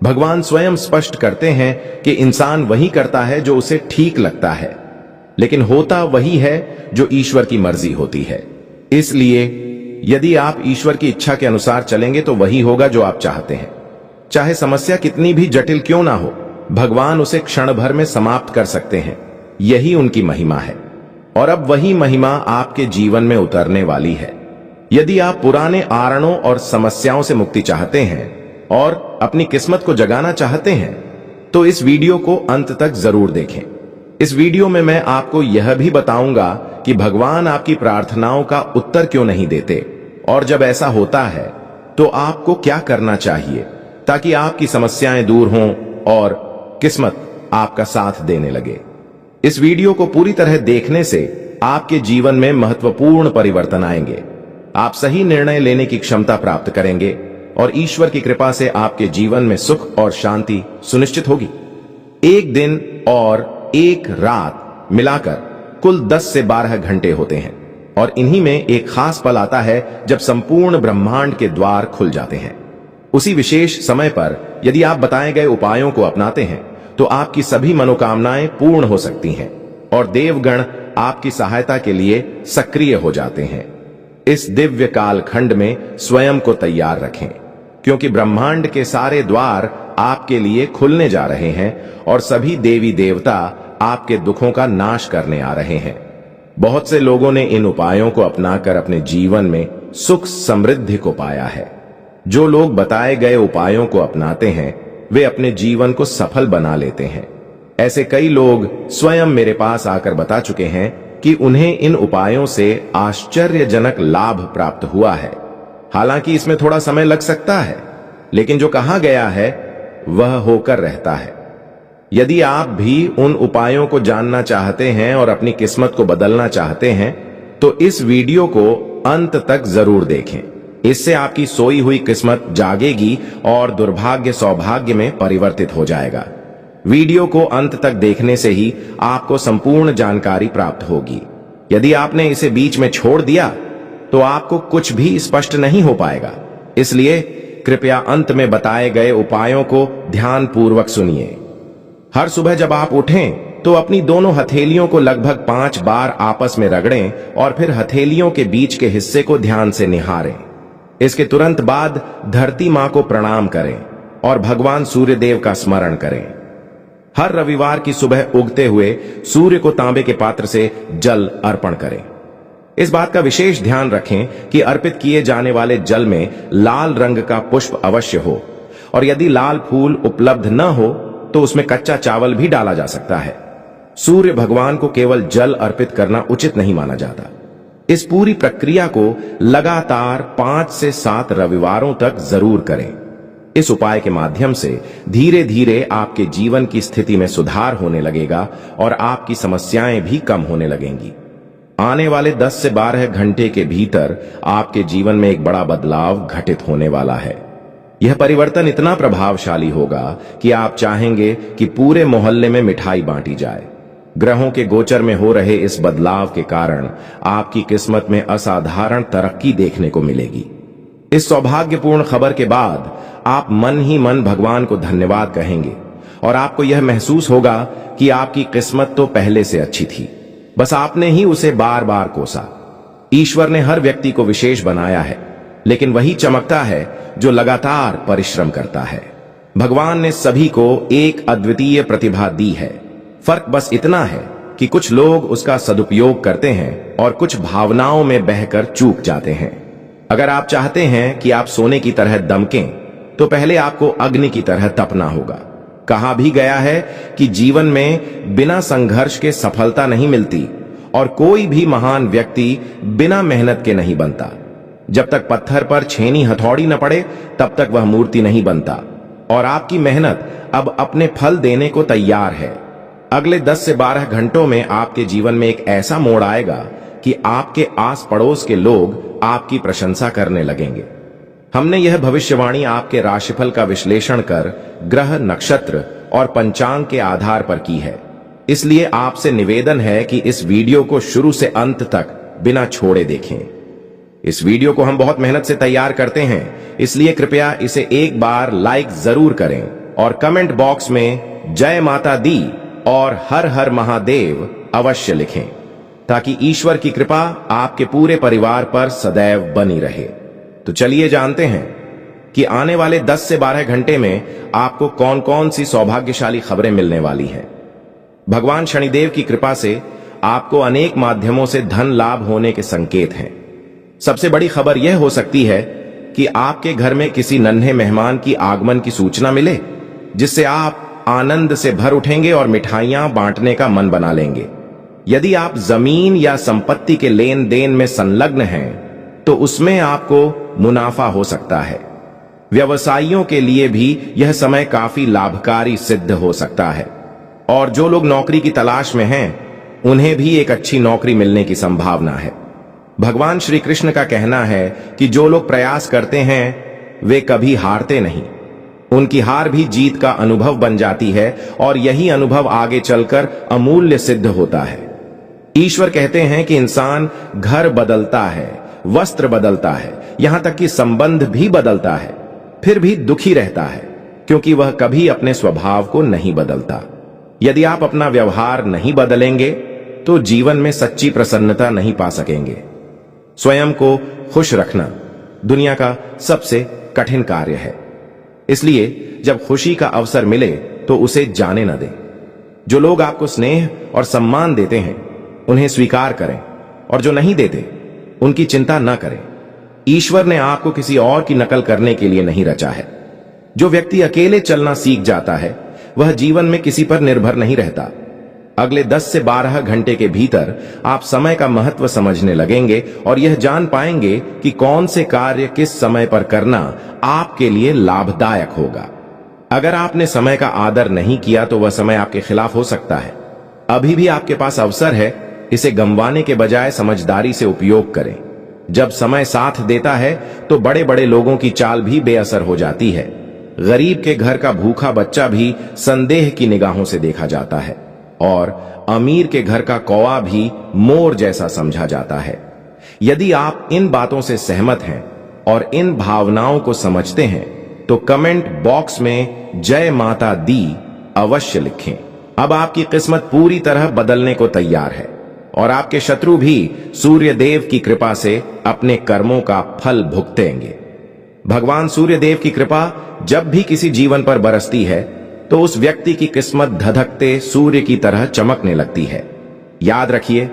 भगवान स्वयं स्पष्ट करते हैं कि इंसान वही करता है जो उसे ठीक लगता है, लेकिन होता वही है जो ईश्वर की मर्जी होती है। इसलिए यदि आप ईश्वर की इच्छा के अनुसार चलेंगे तो वही होगा जो आप चाहते हैं। चाहे समस्या कितनी भी जटिल क्यों ना हो, भगवान उसे क्षण भर में समाप्त कर सकते हैं। यही उनकी महिमा है और अब वही महिमा आपके जीवन में उतरने वाली है। यदि आप पुराने आरणों और समस्याओं से मुक्ति चाहते हैं और अपनी किस्मत को जगाना चाहते हैं तो इस वीडियो को अंत तक जरूर देखें। इस वीडियो में मैं आपको यह भी बताऊंगा कि भगवान आपकी प्रार्थनाओं का उत्तर क्यों नहीं देते और जब ऐसा होता है तो आपको क्या करना चाहिए ताकि आपकी समस्याएं दूर हों और किस्मत आपका साथ देने लगे। इस वीडियो को पूरी तरह देखने से आपके जीवन में महत्वपूर्ण परिवर्तन आएंगे। आप सही निर्णय लेने की क्षमता प्राप्त करेंगे और ईश्वर की कृपा से आपके जीवन में सुख और शांति सुनिश्चित होगी। एक दिन और एक रात मिलाकर कुल 10 से 12 घंटे होते हैं और इन्हीं में एक खास पल आता है जब संपूर्ण ब्रह्मांड के द्वार खुल जाते हैं। उसी विशेष समय पर यदि आप बताए गए उपायों को अपनाते हैं तो आपकी सभी मनोकामनाएं पूर्ण हो सकती हैं और देवगण आपकी सहायता के लिए सक्रिय हो जाते हैं। इस दिव्य कालखंड में स्वयं को तैयार रखें, क्योंकि ब्रह्मांड के सारे द्वार आपके लिए खुलने जा रहे हैं और सभी देवी देवता आपके दुखों का नाश करने आ रहे हैं। बहुत से लोगों ने इन उपायों को अपनाकर अपने जीवन में सुख समृद्धि को पाया है। जो लोग बताए गए उपायों को अपनाते हैं वे अपने जीवन को सफल बना लेते हैं। ऐसे कई लोग स्वयं मेरे पास आकर बता चुके हैं कि उन्हें इन उपायों से आश्चर्यजनक लाभ प्राप्त हुआ है। हालांकि इसमें थोड़ा समय लग सकता है, लेकिन जो कहा गया है वह होकर रहता है। यदि आप भी उन उपायों को जानना चाहते हैं और अपनी किस्मत को बदलना चाहते हैं तो इस वीडियो को अंत तक जरूर देखें। इससे आपकी सोई हुई किस्मत जागेगी और दुर्भाग्य सौभाग्य में परिवर्तित हो जाएगा। वीडियो को अंत तक देखने से ही आपको संपूर्ण जानकारी प्राप्त होगी। यदि आपने इसे बीच में छोड़ दिया तो आपको कुछ भी स्पष्ट नहीं हो पाएगा। इसलिए कृपया अंत में बताए गए उपायों को ध्यानपूर्वक सुनिए। हर सुबह जब आप उठें तो अपनी दोनों हथेलियों को लगभग 5 बार आपस में रगड़ें और फिर हथेलियों के बीच के हिस्से को ध्यान से निहारें। इसके तुरंत बाद धरती मां को प्रणाम करें और भगवान सूर्यदेव का स्मरण करें। हर रविवार की सुबह उगते हुए सूर्य को तांबे के पात्र से जल अर्पण करें। इस बात का विशेष ध्यान रखें कि अर्पित किए जाने वाले जल में लाल रंग का पुष्प अवश्य हो, और यदि लाल फूल उपलब्ध न हो तो उसमें कच्चा चावल भी डाला जा सकता है। सूर्य भगवान को केवल जल अर्पित करना उचित नहीं माना जाता। इस पूरी प्रक्रिया को लगातार 5 से 7 रविवारों तक जरूर करें। इस उपाय के माध्यम से धीरे धीरे आपके जीवन की स्थिति में सुधार होने लगेगा और आपकी समस्याएं भी कम होने लगेंगी। आने वाले 10 से 12 घंटे के भीतर आपके जीवन में एक बड़ा बदलाव घटित होने वाला है। यह परिवर्तन इतना प्रभावशाली होगा कि आप चाहेंगे कि पूरे मोहल्ले में मिठाई बांटी जाए। ग्रहों के गोचर में हो रहे इस बदलाव के कारण आपकी किस्मत में असाधारण तरक्की देखने को मिलेगी। इस सौभाग्यपूर्ण खबर के बाद आप मन ही मन भगवान को धन्यवाद कहेंगे और आपको यह महसूस होगा कि आपकी किस्मत तो पहले से अच्छी थी, बस आपने ही उसे बार बार कोसा। ईश्वर ने हर व्यक्ति को विशेष बनाया है, लेकिन वही चमकता है जो लगातार परिश्रम करता है। भगवान ने सभी को एक अद्वितीय प्रतिभा दी है। फर्क बस इतना है कि कुछ लोग उसका सदुपयोग करते हैं और कुछ भावनाओं में बहकर चूक जाते हैं। अगर आप चाहते हैं कि आप सोने की तरह दमकें, तो पहले आपको अग्नि की तरह तपना होगा। कहा भी गया है कि जीवन में बिना संघर्ष के सफलता नहीं मिलती और कोई भी महान व्यक्ति बिना मेहनत के नहीं बनता। जब तक पत्थर पर छेनी हथौड़ी न पड़े तब तक वह मूर्ति नहीं बनता, और आपकी मेहनत अब अपने फल देने को तैयार है। अगले 10 से 12 घंटों में आपके जीवन में एक ऐसा मोड़ आएगा कि आपके आस पड़ोस के लोग आपकी प्रशंसा करने लगेंगे। हमने यह भविष्यवाणी आपके राशिफल का विश्लेषण कर ग्रह, नक्षत्र और पंचांग के आधार पर की है। इसलिए आपसे निवेदन है कि इस वीडियो को शुरू से अंत तक बिना छोड़े देखें। इस वीडियो को हम बहुत मेहनत से तैयार करते हैं, इसलिए कृपया इसे एक बार लाइक जरूर करें और कमेंट बॉक्स में जय माता दी और हर हर महादेव अवश्य लिखें, ताकि ईश्वर की कृपा आपके पूरे परिवार पर सदैव बनी रहे। तो चलिए जानते हैं कि आने वाले 10 से 12 घंटे में आपको कौन कौन सी सौभाग्यशाली खबरें मिलने वाली हैं। भगवान शनिदेव की कृपा से आपको अनेक माध्यमों से धन लाभ होने के संकेत हैं। सबसे बड़ी खबर यह हो सकती है कि आपके घर में किसी नन्हे मेहमान की आगमन की सूचना मिले, जिससे आप आनंद से भर उठेंगे और मिठाइयां बांटने का मन बना लेंगे। यदि आप जमीन या संपत्ति के लेन देन में संलग्न हैं तो उसमें आपको मुनाफा हो सकता है। व्यवसायियों के लिए भी यह समय काफी लाभकारी सिद्ध हो सकता है, और जो लोग नौकरी की तलाश में हैं उन्हें भी एक अच्छी नौकरी मिलने की संभावना है। भगवान श्री कृष्ण का कहना है कि जो लोग प्रयास करते हैं वे कभी हारते नहीं। उनकी हार भी जीत का अनुभव बन जाती है और यही अनुभव आगे चलकर अमूल्य सिद्ध होता है। ईश्वर कहते हैं कि इंसान घर बदलता है, वस्त्र बदलता है, यहां तक कि संबंध भी बदलता है, फिर भी दुखी रहता है। क्योंकि वह कभी अपने स्वभाव को नहीं बदलता। यदि आप अपना व्यवहार नहीं बदलेंगे तो जीवन में सच्ची प्रसन्नता नहीं पा सकेंगे। स्वयं को खुश रखना दुनिया का सबसे कठिन कार्य है, इसलिए जब खुशी का अवसर मिले तो उसे जाने न दें। जो लोग आपको स्नेह और सम्मान देते हैं उन्हें स्वीकार करें, और जो नहीं देते उनकी चिंता न करें। ईश्वर ने आपको किसी और की नकल करने के लिए नहीं रचा है। जो व्यक्ति अकेले चलना सीख जाता है वह जीवन में किसी पर निर्भर नहीं रहता। अगले 10 से 12 घंटे के भीतर आप समय का महत्व समझने लगेंगे और यह जान पाएंगे कि कौन से कार्य किस समय पर करना आपके लिए लाभदायक होगा। अगर आपने समय का आदर नहीं किया तो वह समय आपके खिलाफ हो सकता है। अभी भी आपके पास अवसर है, इसे गंवाने के बजाय समझदारी से उपयोग करें। जब समय साथ देता है तो बड़े बड़े लोगों की चाल भी बेअसर हो जाती है। गरीब के घर का भूखा बच्चा भी संदेह की निगाहों से देखा जाता है, और अमीर के घर का कौवा भी मोर जैसा समझा जाता है। यदि आप इन बातों से सहमत हैं और इन भावनाओं को समझते हैं तो कमेंट बॉक्स में जय माता दी अवश्य लिखें। अब आपकी किस्मत पूरी तरह बदलने को तैयार है और आपके शत्रु भी सूर्य देव की कृपा से अपने कर्मों का फल भुगतेंगे। भगवान सूर्य देव की कृपा जब भी किसी जीवन पर बरसती है तो उस व्यक्ति की किस्मत धधकते सूर्य की तरह चमकने लगती है। याद रखिए,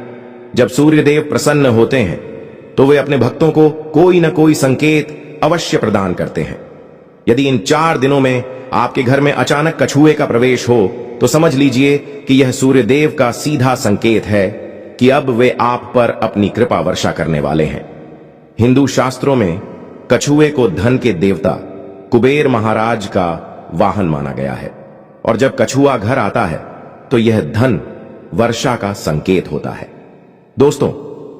जब सूर्य देव प्रसन्न होते हैं तो वे अपने भक्तों को कोई न कोई संकेत अवश्य प्रदान करते हैं। यदि इन 4 दिनों में आपके घर में अचानक कछुए का प्रवेश हो तो समझ लीजिए कि यह सूर्य देव का सीधा संकेत है कि अब वे आप पर अपनी कृपा वर्षा करने वाले हैं। हिंदू शास्त्रों में कछुए को धन के देवता कुबेर महाराज का वाहन माना गया है, और जब कछुआ घर आता है तो यह धन वर्षा का संकेत होता है। दोस्तों,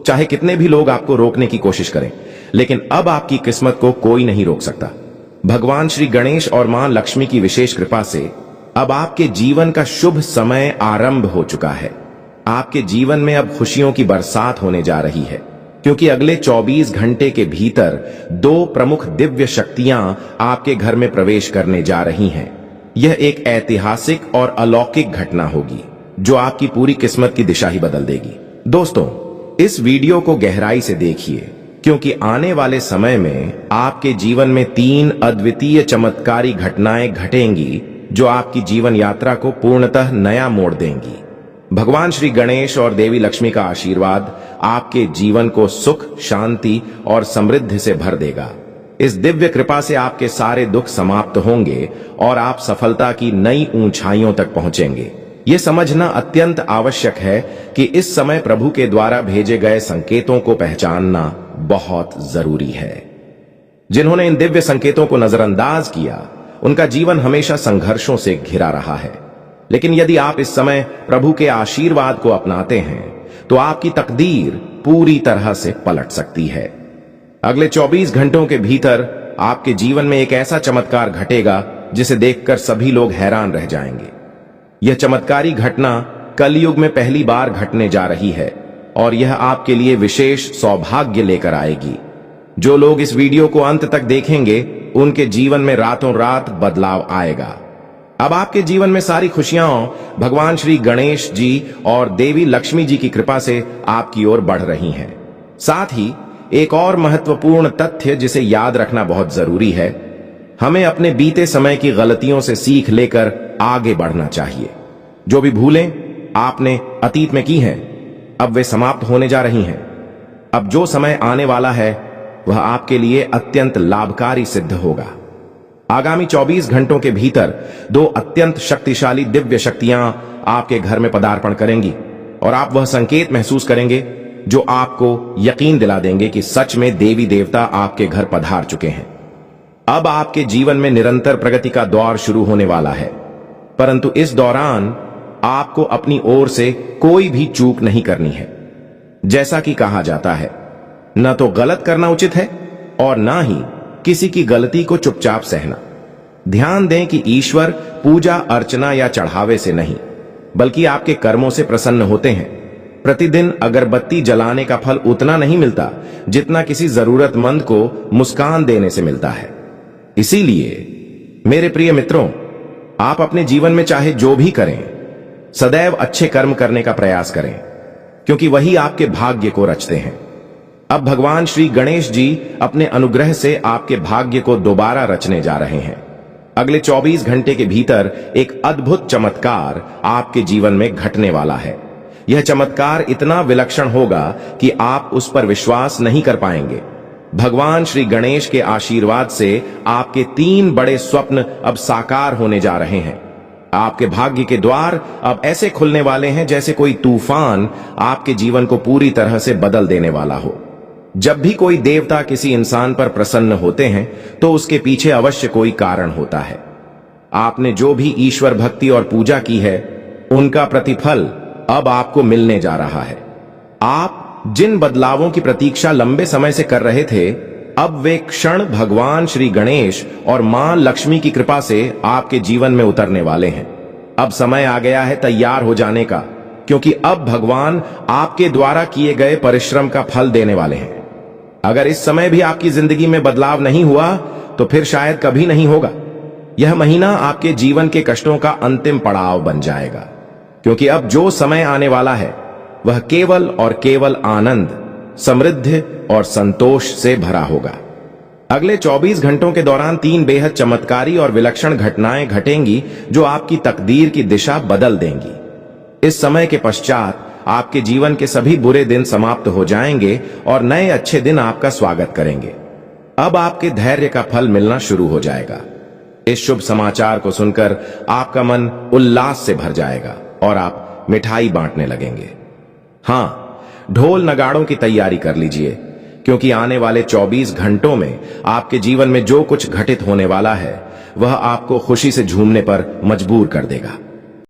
चाहे कितने भी लोग आपको रोकने की कोशिश करें, लेकिन अब आपकी किस्मत को कोई नहीं रोक सकता। भगवान श्री गणेश और मां लक्ष्मी की विशेष कृपा से अब आपके जीवन का शुभ समय आरंभ हो चुका है। आपके जीवन में अब खुशियों की बरसात होने जा रही है, क्योंकि अगले 24 घंटे के भीतर 2 प्रमुख दिव्य शक्तियां आपके घर में प्रवेश करने जा रही हैं। यह एक ऐतिहासिक और अलौकिक घटना होगी जो आपकी पूरी किस्मत की दिशा ही बदल देगी। दोस्तों, इस वीडियो को गहराई से देखिए, क्योंकि आने वाले समय में आपके जीवन में 3 अद्वितीय चमत्कारी घटनाएं घटेंगी जो आपकी जीवन यात्रा को पूर्णतः नया मोड़ देंगी। भगवान श्री गणेश और देवी लक्ष्मी का आशीर्वाद आपके जीवन को सुख, शांति और समृद्धि से भर देगा। इस दिव्य कृपा से आपके सारे दुख समाप्त होंगे और आप सफलता की नई ऊंचाइयों तक पहुंचेंगे। यह समझना अत्यंत आवश्यक है कि इस समय प्रभु के द्वारा भेजे गए संकेतों को पहचानना बहुत जरूरी है। जिन्होंने इन दिव्य संकेतों को नजरअंदाज किया उनका जीवन हमेशा संघर्षों से घिरा रहा है, लेकिन यदि आप इस समय प्रभु के आशीर्वाद को अपनाते हैं तो आपकी तकदीर पूरी तरह से पलट सकती है। अगले 24 घंटों के भीतर आपके जीवन में एक ऐसा चमत्कार घटेगा जिसे देखकर सभी लोग हैरान रह जाएंगे। यह चमत्कारी घटना कलयुग में पहली बार घटने जा रही है और यह आपके लिए विशेष सौभाग्य लेकर आएगी। जो लोग इस वीडियो को अंत तक देखेंगे उनके जीवन में रातों रात बदलाव आएगा। अब आपके जीवन में सारी खुशियां भगवान श्री गणेश जी और देवी लक्ष्मी जी की कृपा से आपकी ओर बढ़ रही हैं। साथ ही एक और महत्वपूर्ण तथ्य जिसे याद रखना बहुत जरूरी है, हमें अपने बीते समय की गलतियों से सीख लेकर आगे बढ़ना चाहिए। जो भी भूलें आपने अतीत में की हैं, अब वे समाप्त होने जा रही हैं। अब जो समय आने वाला है वह आपके लिए अत्यंत लाभकारी सिद्ध होगा। आगामी 24 घंटों के भीतर 2 अत्यंत शक्तिशाली दिव्य शक्तियां आपके घर में पदार्पण करेंगी और आप वह संकेत महसूस करेंगे जो आपको यकीन दिला देंगे कि सच में देवी देवता आपके घर पधार चुके हैं। अब आपके जीवन में निरंतर प्रगति का दौर शुरू होने वाला है, परंतु इस दौरान आपको अपनी ओर से कोई भी चूक नहीं करनी है। जैसा कि कहा जाता है, न तो गलत करना उचित है और न ही किसी की गलती को चुपचाप सहना। ध्यान दें कि ईश्वर पूजा अर्चना या चढ़ावे से नहीं बल्कि आपके कर्मों से प्रसन्न होते हैं। प्रतिदिन अगरबत्ती जलाने का फल उतना नहीं मिलता जितना किसी जरूरतमंद को मुस्कान देने से मिलता है। इसीलिए मेरे प्रिय मित्रों, आप अपने जीवन में चाहे जो भी करें, सदैव अच्छे कर्म करने का प्रयास करें, क्योंकि वही आपके भाग्य को रचते हैं। अब भगवान श्री गणेश जी अपने अनुग्रह से आपके भाग्य को दोबारा रचने जा रहे हैं। अगले 24 घंटे के भीतर एक अद्भुत चमत्कार आपके जीवन में घटने वाला है। यह चमत्कार इतना विलक्षण होगा कि आप उस पर विश्वास नहीं कर पाएंगे। भगवान श्री गणेश के आशीर्वाद से आपके 3 बड़े स्वप्न अब साकार होने जा रहे हैं। आपके भाग्य के द्वार अब ऐसे खुलने वाले हैं जैसे कोई तूफान आपके जीवन को पूरी तरह से बदल देने वाला हो। जब भी कोई देवता किसी इंसान पर प्रसन्न होते हैं तो उसके पीछे अवश्य कोई कारण होता है। आपने जो भी ईश्वर भक्ति और पूजा की है, उनका प्रतिफल अब आपको मिलने जा रहा है। आप जिन बदलावों की प्रतीक्षा लंबे समय से कर रहे थे, अब वे क्षण भगवान श्री गणेश और मां लक्ष्मी की कृपा से आपके जीवन में उतरने वाले हैं। अब समय आ गया है तैयार हो जाने का, क्योंकि अब भगवान आपके द्वारा किए गए परिश्रम का फल देने वाले हैं। अगर इस समय भी आपकी जिंदगी में बदलाव नहीं हुआ तो फिर शायद कभी नहीं होगा। यह महीना आपके जीवन के कष्टों का अंतिम पड़ाव बन जाएगा, क्योंकि अब जो समय आने वाला है वह केवल और केवल आनंद, समृद्धि और संतोष से भरा होगा। अगले 24 घंटों के दौरान 3 बेहद चमत्कारी और विलक्षण घटनाएं घटेंगी जो आपकी तकदीर की दिशा बदल देंगी। इस समय के पश्चात आपके जीवन के सभी बुरे दिन समाप्त हो जाएंगे और नए अच्छे दिन आपका स्वागत करेंगे। अब आपके धैर्य का फल मिलना शुरू हो जाएगा। इस शुभ समाचार को सुनकर आपका मन उल्लास से भर जाएगा और आप मिठाई बांटने लगेंगे। हाँ, ढोल नगाड़ों की तैयारी कर लीजिए, क्योंकि आने वाले 24 घंटों में आपके जीवन में जो कुछ घटित होने वाला है वह आपको खुशी से झूमने पर मजबूर कर देगा।